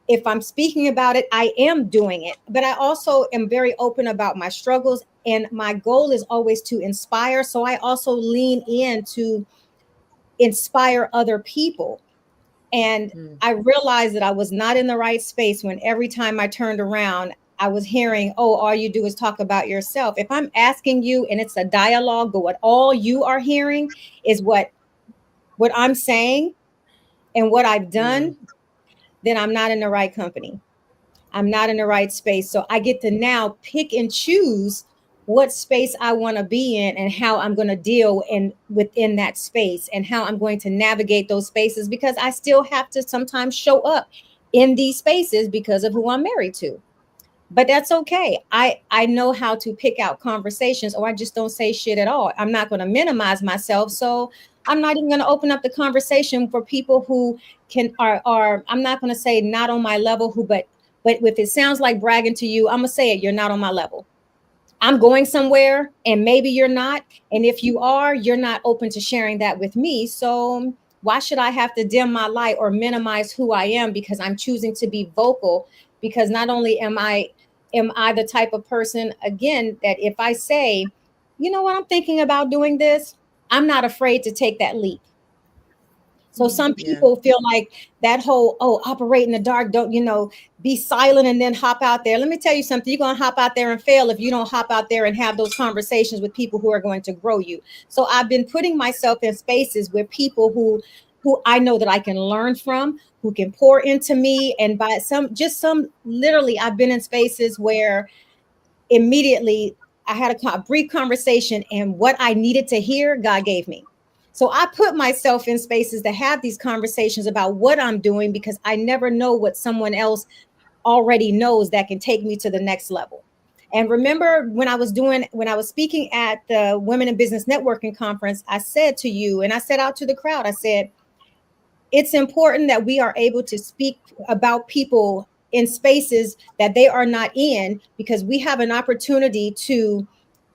Speaker 2: If I'm speaking about it, I am doing it. But I also am very open about my struggles, and my goal is always to inspire. So I also lean in to inspire other people. And I realized that I was not in the right space when every time I turned around, I was hearing, oh, all you do is talk about yourself. If I'm asking you and it's a dialogue, but what all you are hearing is what I'm saying and what I've done, then I'm not in the right company. I'm not in the right space. So I get to now pick and choose what space I want to be in and how I'm going to deal within that space and how I'm going to navigate those spaces, because I still have to sometimes show up in these spaces because of who I'm married to. But that's okay. I know how to pick out conversations, or I just don't say shit at all. I'm not going to minimize myself. So I'm not even going to open up the conversation for people who are I'm not going to say not on my level, but if it sounds like bragging to you, I'm going to say it. You're not on my level. I'm going somewhere and maybe you're not. And if you are, you're not open to sharing that with me. So Why should I have to dim my light or minimize who I am because I'm choosing to be vocal? Because not only am I the type of person, again, that if I say, you know what, I'm thinking about doing this, I'm not afraid to take that leap. So some
Speaker 3: Yeah.
Speaker 2: people feel like that whole, operate in the dark, don't, be silent and then hop out there. Let me tell you something. You're going to hop out there and fail if you don't hop out there and have those conversations with people who are going to grow you. So I've been putting myself in spaces with people who I know that I can learn from, who can pour into me. And by literally, I've been in spaces where immediately I had a brief conversation, and what I needed to hear, God gave me. So I put myself in spaces to have these conversations about what I'm doing, because I never know what someone else already knows that can take me to the next level. And remember when I was speaking at the Women in Business Networking Conference, I said to you, and I said out to the crowd, I said, it's important that we are able to speak about people in spaces that they are not in, because we have an opportunity to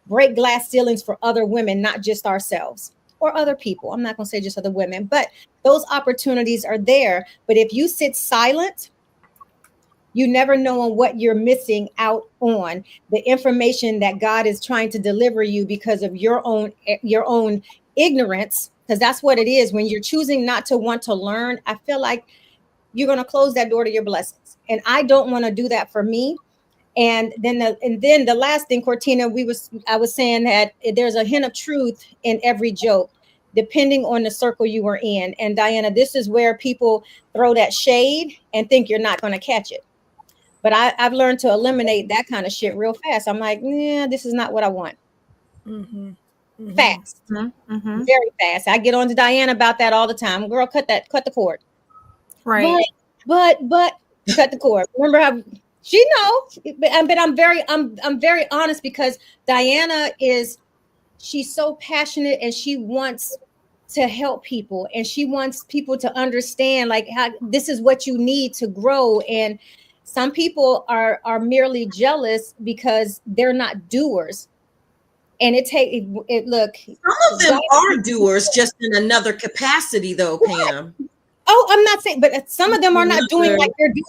Speaker 2: break glass ceilings for other women, not just ourselves or other people. I'm not going to say just other women, but those opportunities are there. But if you sit silent, you never know on what you're missing out on, the information that God is trying to deliver you because of your own ignorance, because that's what it is. When you're choosing not to want to learn, I feel like you're going to close that door to your blessings. And I don't want to do that for me. And then the last thing, Cortina, I was saying that there's a hint of truth in every joke, depending on the circle you were in. And Diana, this is where people throw that shade and think you're not going to catch it. But I've learned to eliminate that kind of shit real fast. I'm like, yeah, this is not what I want.
Speaker 5: Mm-hmm. Mm-hmm.
Speaker 2: Fast, very fast. I get on to Diana about that all the time. Girl, cut the cord.
Speaker 4: Right.
Speaker 2: But cut the cord. Remember how she knows, but I'm very honest, because Diana she's so passionate, and she wants to help people, and she wants people to understand like how this is what you need to grow. And some people are merely jealous because they're not doers. And look,
Speaker 3: some of them are doers, just in another capacity, though, Pam.
Speaker 2: Oh, I'm not saying, but some of them are not doing like you're doing.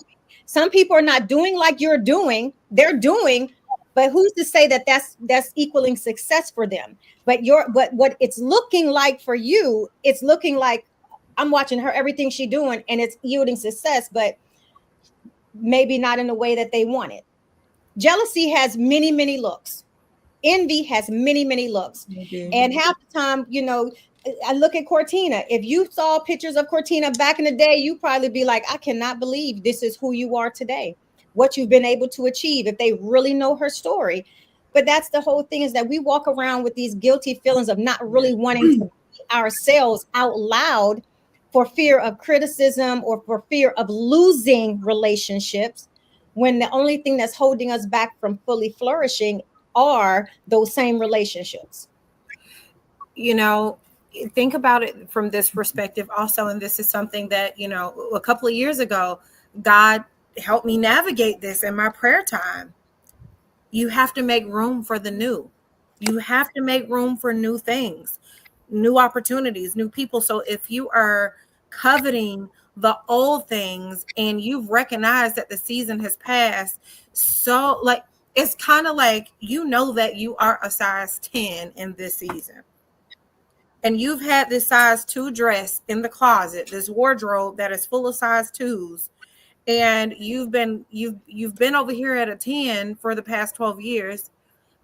Speaker 2: Some people are not doing like you're doing. They're doing, but who's to say that that's equaling success for them? But what it's looking like for you, it's looking like I'm watching her, everything she's doing, and it's yielding success, but maybe not in the way that they want it. Jealousy has many, many looks. Envy has many, many looks. And half the time, I look at Cortina. If you saw pictures of Cortina back in the day, you probably be like, I cannot believe this is who you are today, what you've been able to achieve, if they really know her story. But that's the whole thing, is that we walk around with these guilty feelings of not really wanting to be ourselves out loud, for fear of criticism or for fear of losing relationships, when the only thing that's holding us back from fully flourishing are those same relationships.
Speaker 4: Think about it from this perspective also, and this is something that a couple of years ago God helped me navigate this in my prayer time. You have to make room for the new. You have to make room for new things, new opportunities, new people. So if you are coveting the old things and you've recognized that the season has passed, so like it's kind of like that you are a size 10 in this season. And you've had this size 2 dress in the closet, this wardrobe that is full of size 2s, and you've been over here at a 10 for the past 12 years.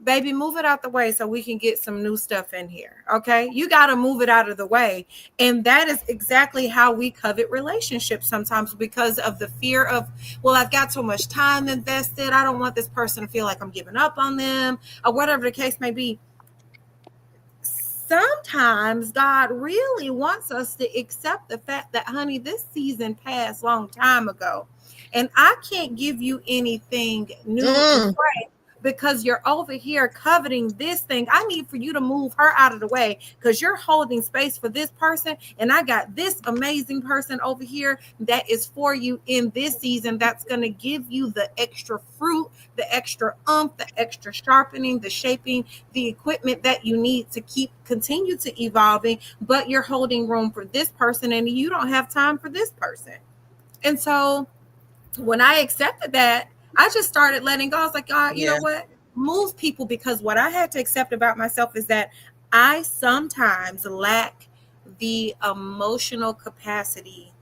Speaker 4: Baby, move it out the way so we can get some new stuff in here. Okay, you got to move it out of the way. And that is exactly how we covet relationships sometimes, because of the fear of, well, I've got so much time invested, I don't want this person to feel like I'm giving up on them, or whatever the case may be. Sometimes God really wants us to accept the fact that, honey, this season passed a long time ago, and I can't give you anything new and fresh, because you're over here coveting this thing. I need for you to move her out of the way because you're holding space for this person. And I got this amazing person over here that is for you in this season. That's going to give you the extra fruit, the extra the extra sharpening, the shaping, the equipment that you need to continue to evolving. But you're holding room for this person and you don't have time for this person. And so when I accepted that, I just started letting go. I was like, God, you know what? Move people, because what I had to accept about myself is that I sometimes lack the emotional capacity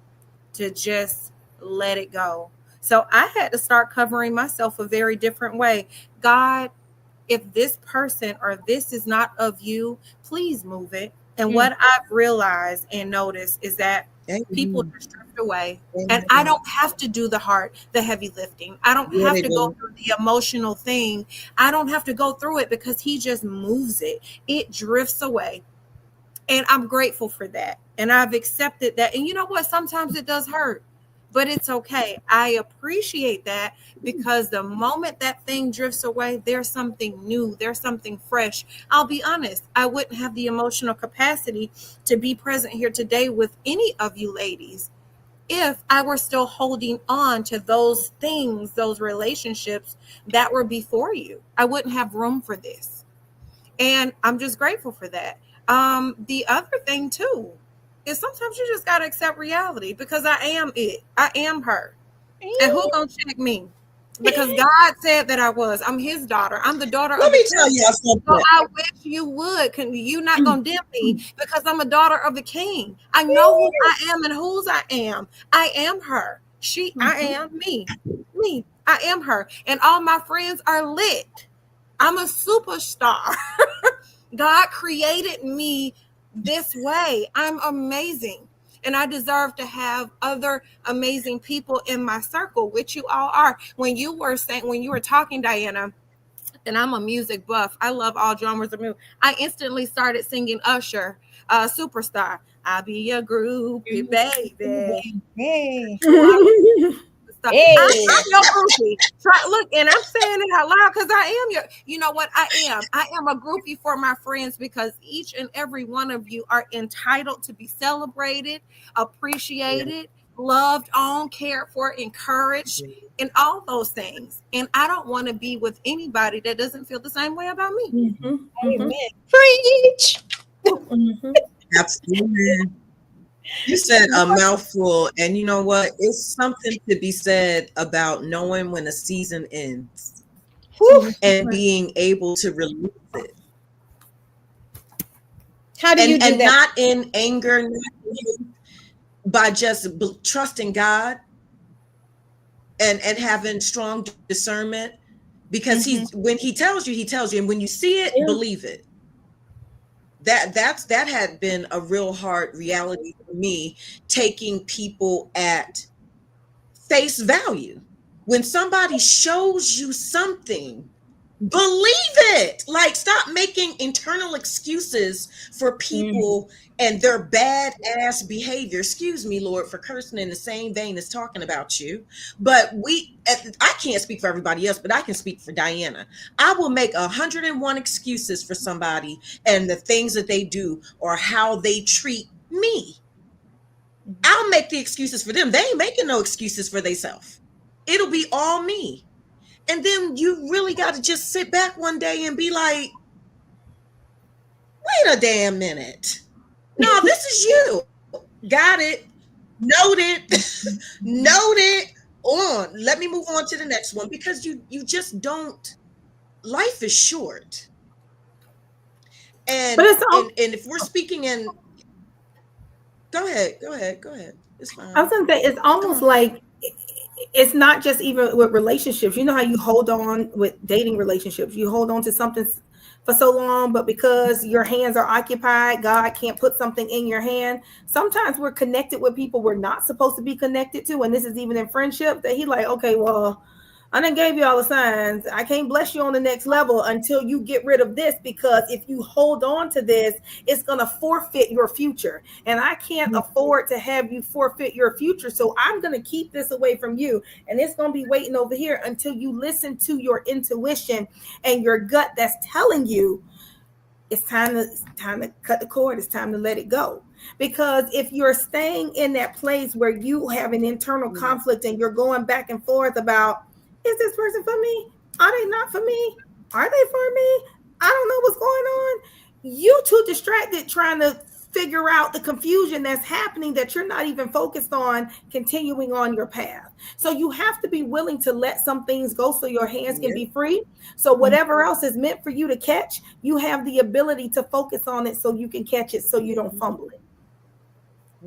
Speaker 4: to just let it go. So I had to start covering myself a very different way. God, if this person or this is not of you, please move it. And what I've realized and noticed is that people just drift away. And I don't have to do the heavy lifting. I don't have to go through the emotional thing. I don't have to go through it because he just moves it. It drifts away. And I'm grateful for that. And I've accepted that. And you know what? Sometimes it does hurt, but it's okay. I appreciate that because the moment that thing drifts away, there's something new. There's something fresh. I'll be honest. I wouldn't have the emotional capacity to be present here today with any of you ladies if I were still holding on to those things, those relationships that were before you. I wouldn't have room for this. And I'm just grateful for that. The other thing too is sometimes you just got to accept reality because I am it. I am her. And who gonna check me? Because God said that I was. I'm his daughter. I'm the daughter
Speaker 3: Let
Speaker 4: of
Speaker 3: me
Speaker 4: the
Speaker 3: tell
Speaker 4: king.
Speaker 3: you something.
Speaker 4: So I wish you would. You not gonna dim me because I'm a daughter of the king. I know who I am and whose I am. I am her. I am me. Me. I am her. And all my friends are lit. I'm a superstar. God created me this way. I'm amazing. And I deserve to have other amazing people in my circle, which you all are. When you were talking, Diana, and I'm a music buff. I love all genres of music. I instantly started singing Usher, Superstar. I'll be your groupie, baby.
Speaker 2: Hey.
Speaker 4: Hey. I'm your groupie. Look, and I'm saying it out loud because I am you know what? I am a groupie for my friends because each and every one of you are entitled to be celebrated, appreciated, loved on, cared for, encouraged, and all those things. And I don't want to be with anybody that doesn't feel the same way about me.
Speaker 2: Amen. Preach.
Speaker 3: Absolutely. You said a mouthful, and you know what? It's something to be said about knowing when a season ends and being able to release it.
Speaker 2: How do you do that?
Speaker 3: Not in anger, by just trusting God and having strong discernment, because when he tells you, and when you see it, believe it. That had been a real hard reality for me, taking people at face value. When somebody shows you something, believe it. Like, stop making internal excuses for people and their bad ass behavior. Excuse me, Lord, for cursing in the same vein as talking about you. But I can't speak for everybody else, but I can speak for Diana. I will make 101 excuses for somebody and the things that they do or how they treat me. I'll make the excuses for them. They ain't making no excuses for themselves. It'll be all me. And then you really got to just sit back one day and be like, wait a damn minute. No, this is you. Got it. Noted. Noted. On. Let me move on to the next one, because you just don't. Life is short. And, and if we're speaking in. Go ahead. It's fine.
Speaker 5: I was going to say, it's almost like it's not just even with relationships. You know how you hold on with dating relationships. You hold on to something for so long, but because your hands are occupied, God can't put something in your hand. Sometimes we're connected with people we're not supposed to be connected to. And this is even in friendship, that he like, okay, well, I done gave you all the signs. I can't bless you on the next level until you get rid of this, because if you hold on to this, it's going to forfeit your future. And I can't afford to have you forfeit your future. So I'm going to keep this away from you. And it's going to be waiting over here until you listen to your intuition and your gut that's telling you it's time to cut the cord. It's time to let it go. Because if you're staying in that place where you have an internal conflict and you're going back and forth about, is this person for me? Are they not for me? Are they for me? I don't know what's going on. You too distracted trying to figure out the confusion that's happening, that you're not even focused on continuing on your path. So you have to be willing to let some things go so your hands can be free. So whatever else is meant for you to catch, you have the ability to focus on it so you can catch it, so you don't fumble it.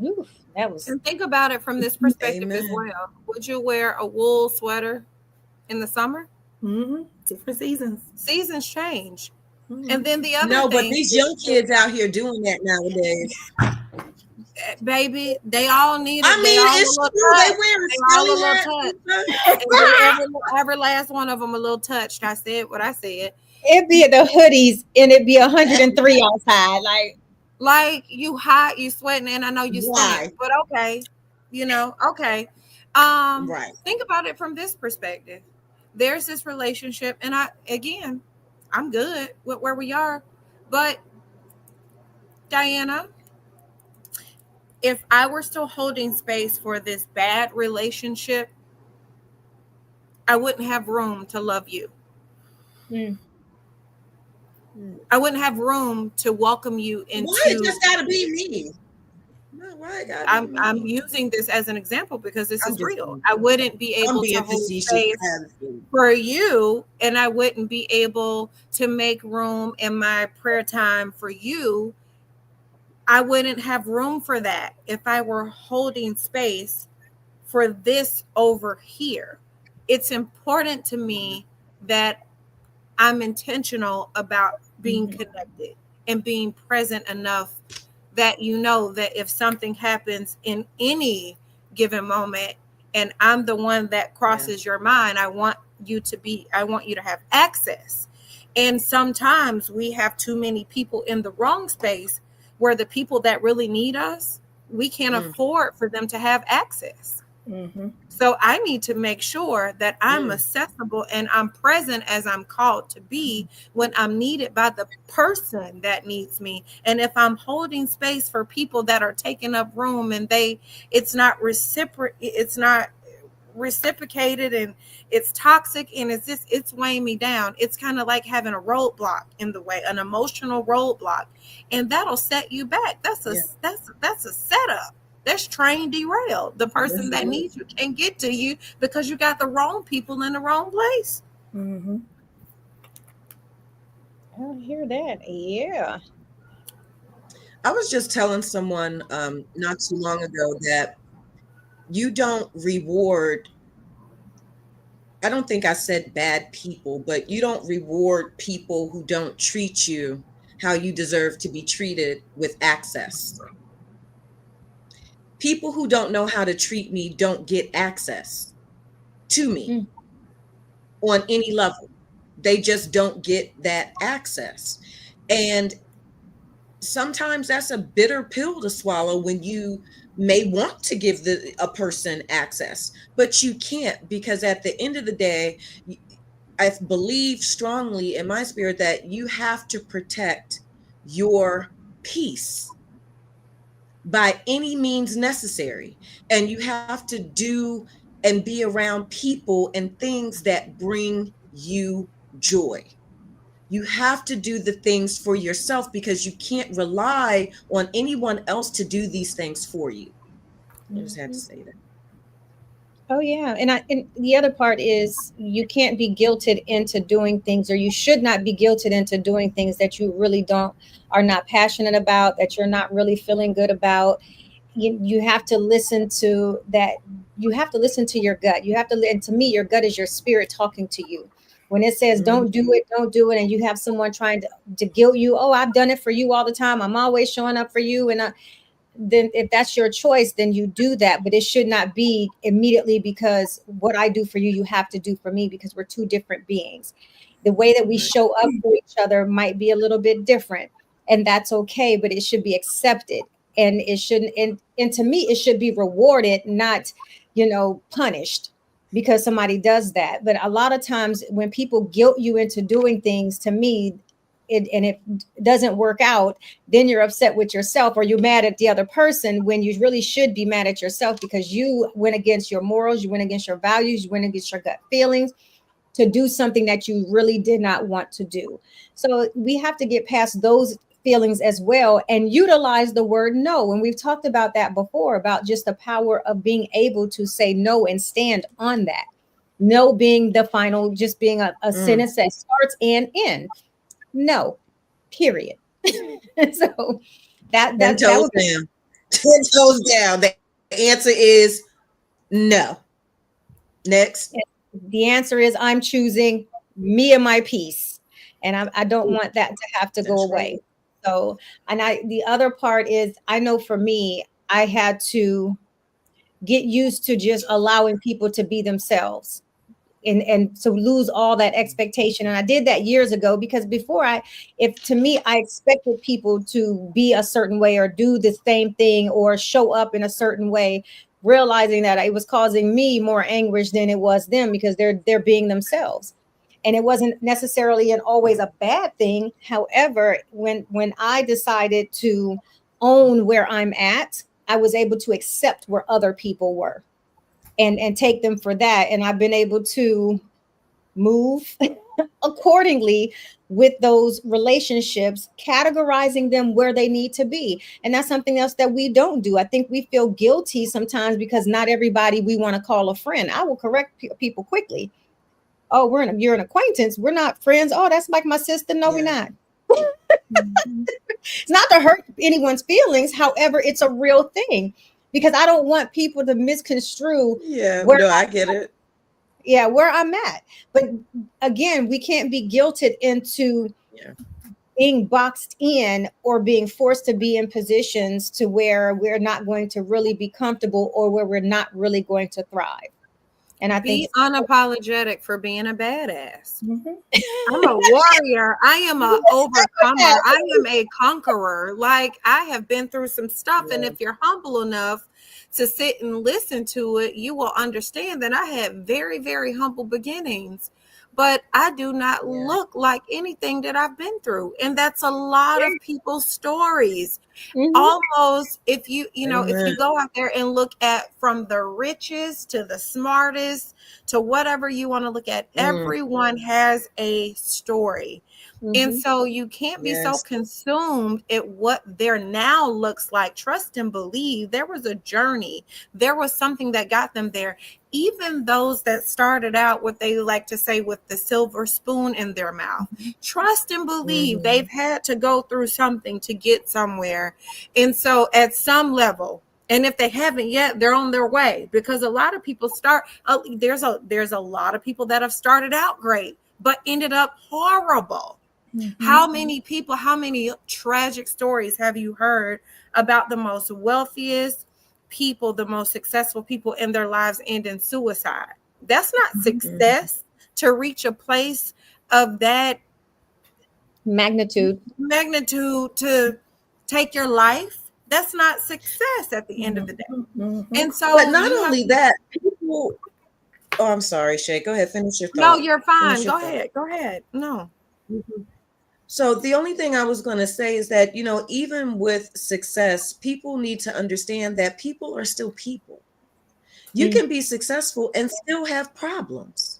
Speaker 2: Oof, that was.
Speaker 4: And think about it from this perspective as well. Would you wear a wool sweater in the summer?
Speaker 5: Different seasons.
Speaker 4: Seasons change. And then the other
Speaker 3: No,
Speaker 4: thing,
Speaker 3: but these young kids out here doing that nowadays.
Speaker 4: Baby, they all need it.
Speaker 3: I mean, it's true. They wear
Speaker 4: every last one of them a little touched. I said what I said.
Speaker 2: It'd be the hoodies and it'd be 103 outside.
Speaker 4: Like you hot, you sweating, and I know you stink, but okay, okay.
Speaker 3: Right.
Speaker 4: Think about it from this perspective. There's this relationship, and I'm good with where we are, but Diana, if I were still holding space for this bad relationship, I wouldn't have room to love you. I wouldn't have room to welcome you into.
Speaker 3: Why it just gotta be me? No, why it gotta be me?
Speaker 4: I'm using this as an example because this is real. I wouldn't be able to hold space for you, and I wouldn't be able to make room in my prayer time for you. I wouldn't have room for that if I were holding space for this over here. It's important to me that I'm intentional about being connected and being present enough that you know that if something happens in any given moment and I'm the one that crosses your mind, I want you to have access. And sometimes we have too many people in the wrong space where the people that really need us, we can't afford for them to have access. So I need to make sure that I'm accessible and I'm present as I'm called to be when I'm needed by the person that needs me. And if I'm holding space for people that are taking up room and it's not reciprocated and it's toxic and it's weighing me down. It's kind of like having a roadblock in the way, an emotional roadblock, and that'll set you back. That's a setup. That's train derailed. The person that needs you can't get to you because you got the wrong people in the wrong place.
Speaker 2: I hear that. Yeah.
Speaker 3: I was just telling someone not too long ago that you don't reward, I don't think I said bad people, but you don't reward people who don't treat you how you deserve to be treated with access. People who don't know how to treat me don't get access to me on any level. They just don't get that access. And sometimes that's a bitter pill to swallow when you may want to give a person access, but you can't, because at the end of the day, I believe strongly in my spirit that you have to protect your peace by any means necessary. And you have to do and be around people and things that bring you joy. You have to do the things for yourself because you can't rely on anyone else to do these things for you. I just had to say that.
Speaker 2: Oh yeah, and the other part is you can't be guilted into doing things, or you should not be guilted into doing things that you really are not passionate about, that you're not really feeling good about. You have to listen to that. You have to listen to your gut. You have to, and to me, your gut is your spirit talking to you. When it says don't do it, and you have someone trying to guilt you, oh, I've done it for you all the time, I'm always showing up for you, and then if that's your choice, then you do that. But it should not be immediately because what I do for you, you have to do for me, because we're two different beings. The way that we show up for each other might be a little bit different, and that's okay, but it should be accepted. And it shouldn't, and to me, it should be rewarded, not, punished because somebody does that. But a lot of times when people guilt you into doing things, to me, it doesn't work out, then you're upset with yourself, or you're mad at the other person when you really should be mad at yourself, because you went against your morals, you went against your values, you went against your gut feelings to do something that you really did not want to do. So we have to get past those feelings as well and utilize the word no. And we've talked about that before, about just the power of being able to say no and stand on that. No being the final, just being a sentence that starts and ends. No, period. So that
Speaker 3: 10
Speaker 2: that that
Speaker 3: toes
Speaker 2: would be,
Speaker 3: down. 10 toes down. The answer is no. Next.
Speaker 2: the answer is I'm choosing me and my peace, and I don't want that to have to go
Speaker 3: That's
Speaker 2: away.
Speaker 3: right.
Speaker 2: So, and the other part is, I know for me, I had to get used to just allowing people to be themselves, and to lose all that expectation. And I did that years ago, because before, if to me, I expected people to be a certain way or do the same thing or show up in a certain way, realizing that it was causing me more anguish than it was them, because they're being themselves. And it wasn't necessarily and always a bad thing. However, when I decided to own where I'm at, I was able to accept where other people were, and take them for that. And I've been able to move accordingly with those relationships, categorizing them where they need to be. And that's something else that we don't do. I think we feel guilty sometimes because not everybody we want to call a friend. I will correct people quickly. Oh, you're an acquaintance. We're not friends. Oh, that's like my sister. No, we're not. It's not to hurt anyone's feelings. However, it's a real thing, because I don't want people to misconstrue
Speaker 3: Yeah,
Speaker 2: where
Speaker 3: no, I get it.
Speaker 2: where I'm at. But again, we can't be guilted into
Speaker 3: Yeah.
Speaker 2: being boxed in or being forced to be in positions to where we're not going to really be comfortable, or where we're not really going to thrive. And I think
Speaker 4: Be unapologetic for being a badass.
Speaker 2: Mhm.
Speaker 4: I'm a warrior. I am a overcomer. I am a conqueror. Like, I have been through some stuff. And if you're humble enough to sit and listen to it, you will understand that I had very, very humble beginnings. But I do not look like anything that I've been through. And that's a lot of people's stories.
Speaker 2: Mhm.
Speaker 4: Almost, if you if you
Speaker 3: Amen.
Speaker 4: go out there and look at, from the richest to the smartest to whatever you want to look at, everyone has a story. And
Speaker 2: Mhm.
Speaker 4: so you can't be so
Speaker 3: Yes.
Speaker 4: consumed at what their now looks like. Trust and believe there was a journey. There was something that got them there. Even those that started out, what they like to say, with the silver spoon in their mouth. Trust and believe they've had to go through something to get somewhere. And so at some level, and if they haven't yet, they're on their way, because a lot of people there's a lot of people that have started out great but ended up horrible. How many people, how many tragic stories have you heard about the most wealthiest people, the most successful people in their lives end in suicide? That's not success. To reach a place of that
Speaker 2: Magnitude.
Speaker 4: magnitude, to take your life, that's not success at the end of the day. And so
Speaker 3: But not
Speaker 4: you have
Speaker 3: only
Speaker 4: to,
Speaker 3: that, people. Oh, I'm sorry, Shay. Go ahead. Finish your
Speaker 4: no,
Speaker 3: thought.
Speaker 4: you're
Speaker 3: Finish
Speaker 4: fine.
Speaker 3: your
Speaker 4: Go
Speaker 3: thought.
Speaker 4: ahead. Go ahead. No.
Speaker 3: So the only thing I was going to say is that, even with success, people need to understand that people are still people. You can be successful and still have problems.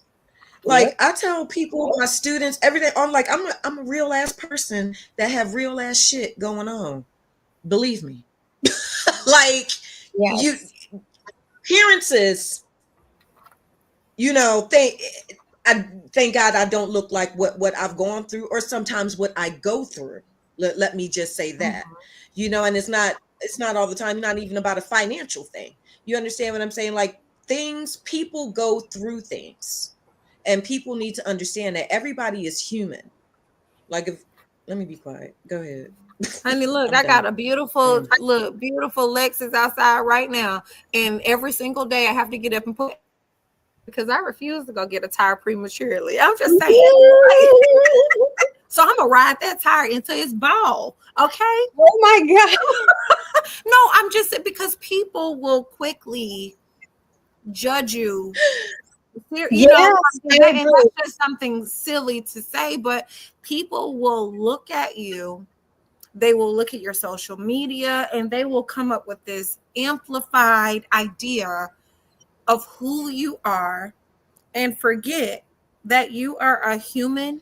Speaker 3: Like, I tell people, my students, every day, I'm a real ass person that have real ass shit going on. Believe me. Like, you
Speaker 2: Yes.
Speaker 3: appearances, I thank God I don't look like what I've gone through, or sometimes what I go through. Let me just say that. And it's not all the time, not even about a financial thing. You understand what I'm saying? Like, people go through things, and people need to understand that everybody is human. Like, let me be quiet. Go ahead.
Speaker 4: Honey, look,
Speaker 3: I'm
Speaker 4: I got
Speaker 3: done.
Speaker 4: a beautiful beautiful Lexus outside right now, and every single day I have to get up and put because I refuse to go get a tire prematurely. I'm just saying. So I'm gonna ride that tire until it's bald. Okay.
Speaker 2: Oh my God.
Speaker 4: No, I'm just because people will quickly judge you. You know,
Speaker 2: Yes, I
Speaker 4: and
Speaker 2: agree.
Speaker 4: that's just something silly to say, but people will look at you. They will look at your social media and they will come up with this amplified idea of who you are and forget that you are a human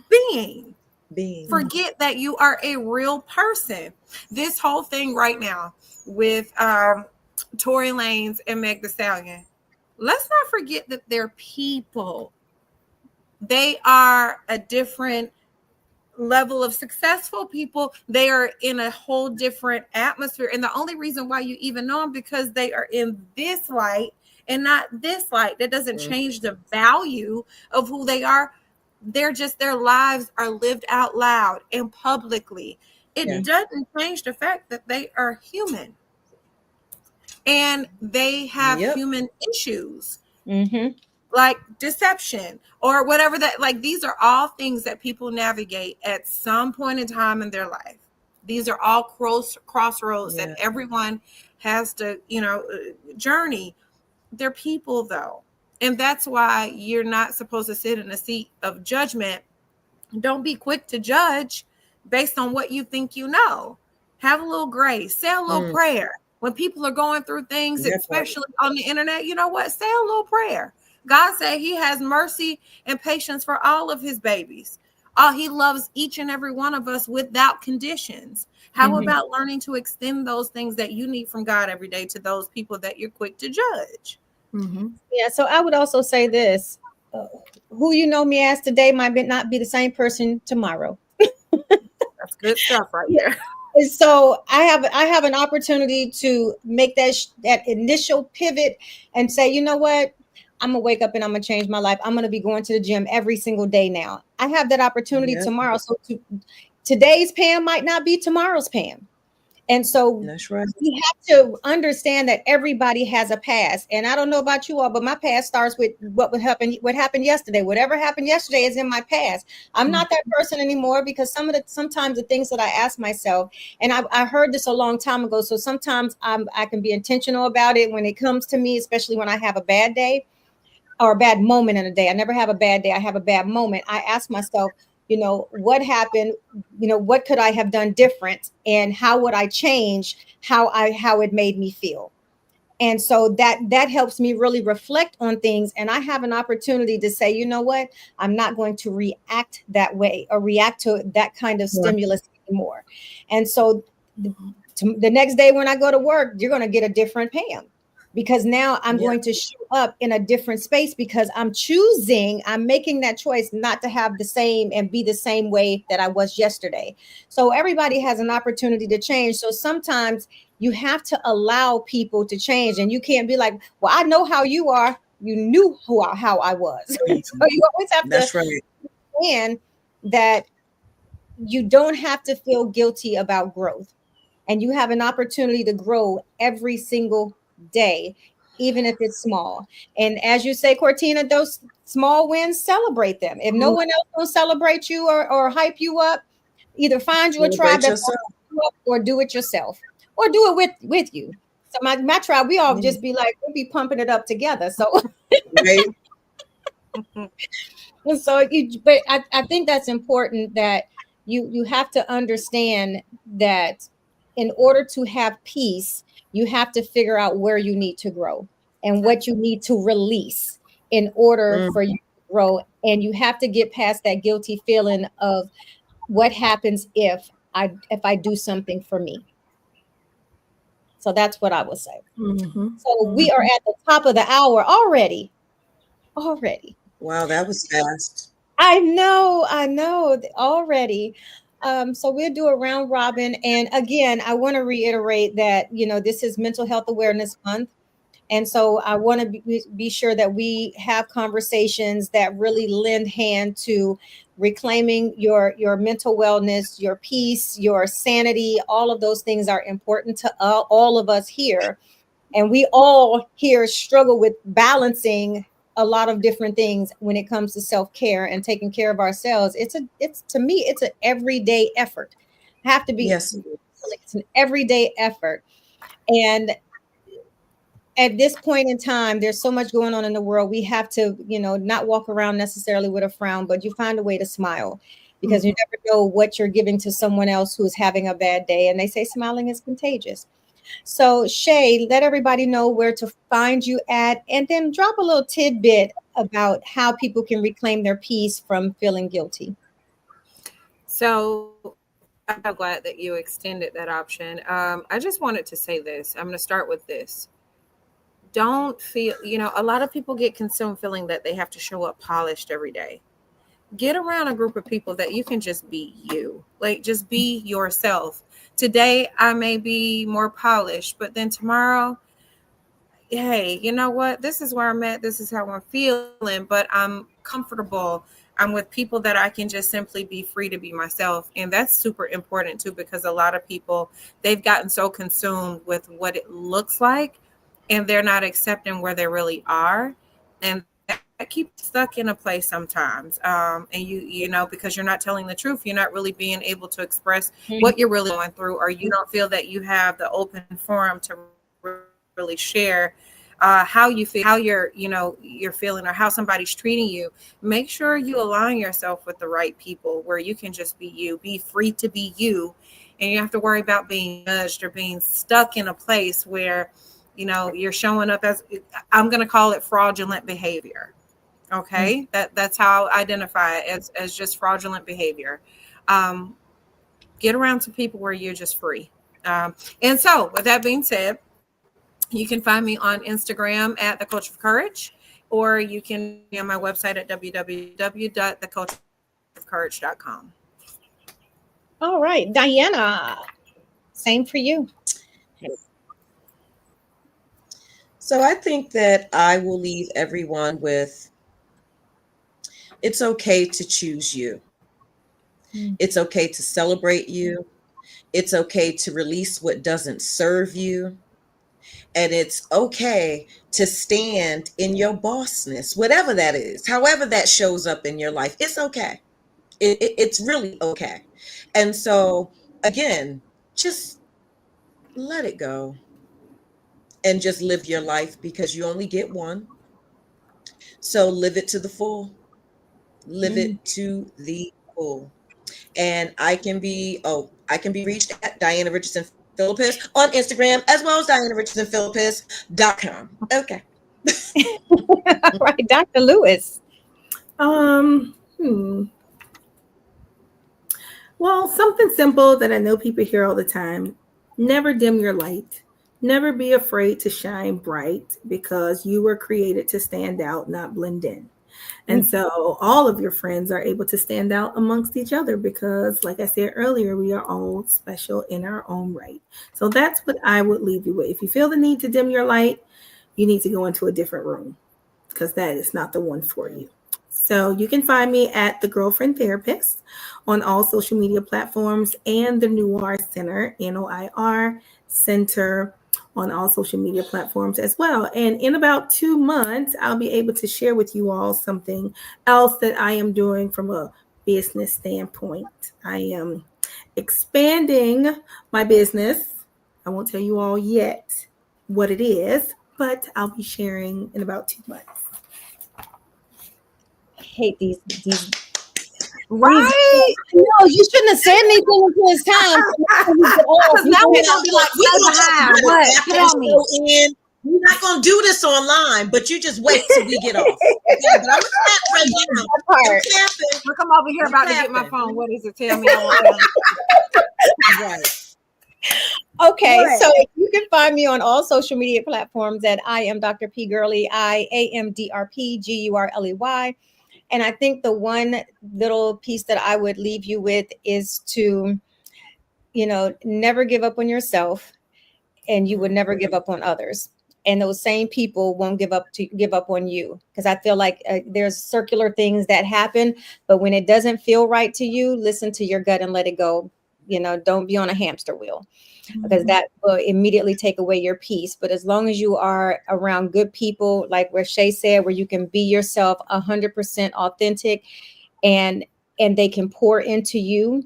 Speaker 4: being.
Speaker 3: Being.
Speaker 4: Forget that you are a real person. This whole thing right now with Tory Lanez and Meg Thee Stallion, let's not forget that they're people. They are a different level of successful people. They are in a whole different atmosphere. And the only reason why you even know them because they are in this light and not this light. That doesn't change the value of who they are. They're just their lives are lived out loud and publicly. It doesn't change the fact that they are human and they have human issues.
Speaker 2: Mm-hmm.
Speaker 4: Like deception or whatever that like these are all things that people navigate at some point in time in their life. These are all crossroads that everyone has to journey. They're people though, and that's why you're not supposed to sit in a seat of judgment. Don't be quick to judge based on what you think you know. Have a little grace. Say a little prayer. When people are going through things, especially on the internet, you know what? Say a little prayer. God said he has mercy and patience for all of his babies. He loves each and every one of us without conditions. How about learning to extend those things that you need from God every day to those people that you're quick to judge?
Speaker 2: Yeah. So I would also say this: who you know me as today might not be the same person tomorrow.
Speaker 4: That's good stuff right there.
Speaker 2: And so I have an opportunity to make that initial pivot and say, you know what? I'm gonna wake up and I'm gonna change my life. I'm gonna be going to the gym every single day now. I have that opportunity tomorrow. So today's Pam might not be tomorrow's Pam. And so
Speaker 3: That's right.
Speaker 2: we have to understand that everybody has a past. And I don't know about you all, but my past starts with what happened yesterday. Whatever happened yesterday is in my past. I'm not that person anymore because sometimes the things that I ask myself, and I heard this a long time ago. So sometimes I can be intentional about it when it comes to me, especially when I have a bad day or a bad moment in a day. I never have a bad day. I have a bad moment. I ask myself, what happened? What could I have done different? And how would I change how it made me feel? And so that helps me really reflect on things. And I have an opportunity to say, you know what? I'm not going to react that way or react to that kind of stimulus anymore. And so the next day when I go to work, you're going to get a different Pam. Because now I'm going to show up in a different space because I'm making that choice not to have the same and be the same way that I was yesterday. So everybody has an opportunity to change. So sometimes you have to allow people to change and you can't be like, well, I know how you are. You knew how I was. So you always have to understand that you don't have to feel guilty about growth. And you have an opportunity to grow every single day, even if it's small. And as you say, Cortina, those small wins, celebrate them. If no one else will celebrate you or hype you up, either find you a tribe that will hype you up or do it yourself or do it with you. So my tribe, we all just be like, we'll be pumping it up together. So but I think that's important that you have to understand that in order to have peace, you have to figure out where you need to grow and what you need to release in order for you to grow. And you have to get past that guilty feeling of what happens if I do something for me. So that's what I will say. So we are at the top of the hour already.
Speaker 3: Wow, that was fast.
Speaker 2: I know already. So we'll do a round robin. And again, I want to reiterate that, this is Mental Health Awareness Month. And so I want to be sure that we have conversations that really lend hand to reclaiming your mental wellness, your peace, your sanity. All of those things are important to all of us here. And we all here struggle with balancing a lot of different things when it comes to self-care and taking care of ourselves. It's to me, it's an everyday effort. Have to be,
Speaker 3: Yes.
Speaker 2: it's an everyday effort. And at this point in time, there's so much going on in the world. We have to, not walk around necessarily with a frown, but you find a way to smile, because you never know what you're giving to someone else who's having a bad day. And they say smiling is contagious. So Shay, let everybody know where to find you at, and then drop a little tidbit about how people can reclaim their peace from feeling guilty.
Speaker 4: So I'm so glad that you extended that option. I just wanted to say this. I'm going to start with this. Don't feel, a lot of people get consumed feeling that they have to show up polished every day. Get around a group of people that you can just be you, like just be yourself. Today, I may be more polished, but then tomorrow, hey, you know what? This is where I'm at. This is how I'm feeling, but I'm comfortable. I'm with people that I can just simply be free to be myself. And that's super important too, because a lot of people, they've gotten so consumed with what it looks like, and they're not accepting where they really are. And that keeps stuck in a place sometimes. And because you're not telling the truth, you're not really being able to express what you're really going through, or you don't feel that you have the open forum to really share how you feel, how you're feeling, or how somebody's treating you. Make sure you align yourself with the right people where you can just be you, be free to be you. And you have to worry about being judged or being stuck in a place where, you're showing up as, I'm going to call it fraudulent behavior. Okay. That's how I identify it, as just fraudulent behavior. Get around some people where you're just free. And so with that being said, you can find me on Instagram at The Coach of Courage, or you can be on my website at www.thecoachofcourage.com.
Speaker 2: All right, Diana, same for you.
Speaker 3: So I think that I will leave everyone with, it's okay to choose you. It's okay to celebrate you. It's okay to release what doesn't serve you. And it's okay to stand in your bossness, whatever that is, however that shows up in your life. It's okay. It's really okay. And so, again, just let it go and just live your life, because you only get one. So live it to the full. Live it to the full. And I can be reached at Diana Richardson Philippus on Instagram, as well as DianaRichardsonPhilippus.com. Okay.
Speaker 2: All right, Dr. Lewis.
Speaker 5: Well, something simple that I know people hear all the time: never dim your light. Never be afraid to shine bright, because you were created to stand out, not blend in. And so all of your friends are able to stand out amongst each other, because, like I said earlier, we are all special in our own right. So that's what I would leave you with. If you feel the need to dim your light, you need to go into a different room, because that is not the one for you. So you can find me at The Girlfriend Therapist on all social media platforms, and the Noir Center, NOIR Center, on all social media platforms as well. And in about 2 months, I'll be able to share with you all something else that I am doing from a business standpoint. I am expanding my business. I won't tell you all yet what it is, but I'll be sharing in about 2 months.
Speaker 2: I hate these.
Speaker 4: Right?
Speaker 2: No, you shouldn't have said anything until it's time.
Speaker 4: Because now we're going to be like,
Speaker 3: We're gonna
Speaker 4: behind.
Speaker 3: just
Speaker 4: What? Tell me.
Speaker 3: We're not going to do this online, but you just wait till we get off. Okay, but I'm going to clap right now. I'm clapping.
Speaker 4: Look, I'm over here
Speaker 3: I'm
Speaker 4: about to get my
Speaker 3: clapping.
Speaker 4: phone. What is it? Tell me. I won't tell you.
Speaker 3: Right.
Speaker 2: Okay,
Speaker 5: Right.
Speaker 2: so you can find me on all social media platforms at I am Dr. P. Gurley, IAMDRPGURLEY. And I think the one little piece that I would leave you with is to, never give up on yourself, and you would never give up on others. and those same people won't give up on you. Because I feel like there's circular things that happen, but when it doesn't feel right to you, listen to your gut and let it go. Don't be on a hamster wheel, because that will immediately take away your peace. But as long as you are around good people, like where Shay said, where you can be yourself 100% authentic, and they can pour into you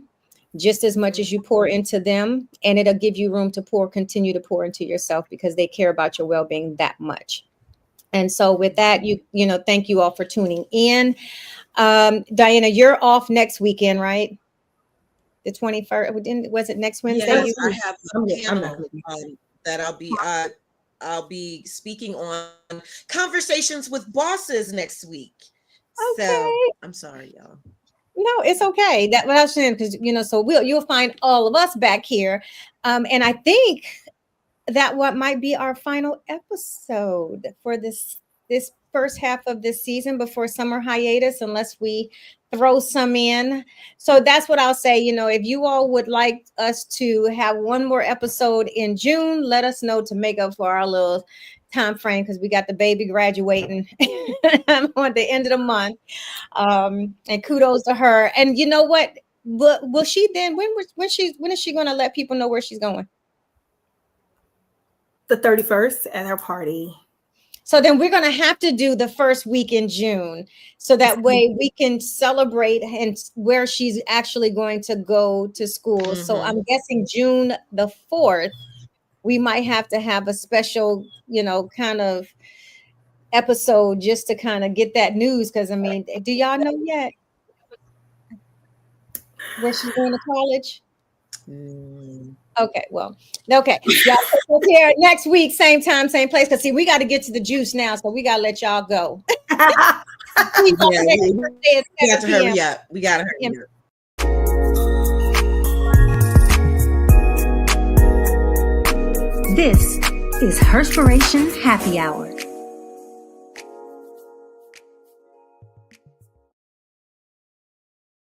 Speaker 2: just as much as you pour into them, and it'll give you room to continue to pour into yourself, because they care about your well-being that much. And so with that, thank you all for tuning in. Diana, you're off next weekend, right? The 21st. Was it next Wednesday?
Speaker 3: Yes, I have a panel that I'll be speaking on conversations with bosses next week.
Speaker 2: Okay.
Speaker 3: So I'm sorry, y'all.
Speaker 2: No, it's okay. That what I was saying, because so you'll find all of us back here, and I think that what might be our final episode for this first half of this season before summer hiatus, unless we throw some in. So that's what I'll say. If you all would like us to have one more episode in June, let us know to make up for our little time frame, because we got the baby graduating on the end of the month. And kudos to her. And you know what? Will she then? When is she going to let people know where she's going?
Speaker 5: The 31st at her party.
Speaker 2: So then we're going to have to do the first week in June, so that way we can celebrate and where she's actually going to go to school. Mm-hmm. So I'm guessing June the 4th, we might have to have a special, kind of episode just to kind of get that news. Because do y'all know yet where she's going to college? Okay, well, okay. Y'all we'll here next week, same time, same place. Because see, we got to get to the juice now, so we got to let y'all go.
Speaker 3: We got to hurry up. We got to hurry up.
Speaker 1: This is Herspiration Happy Hour.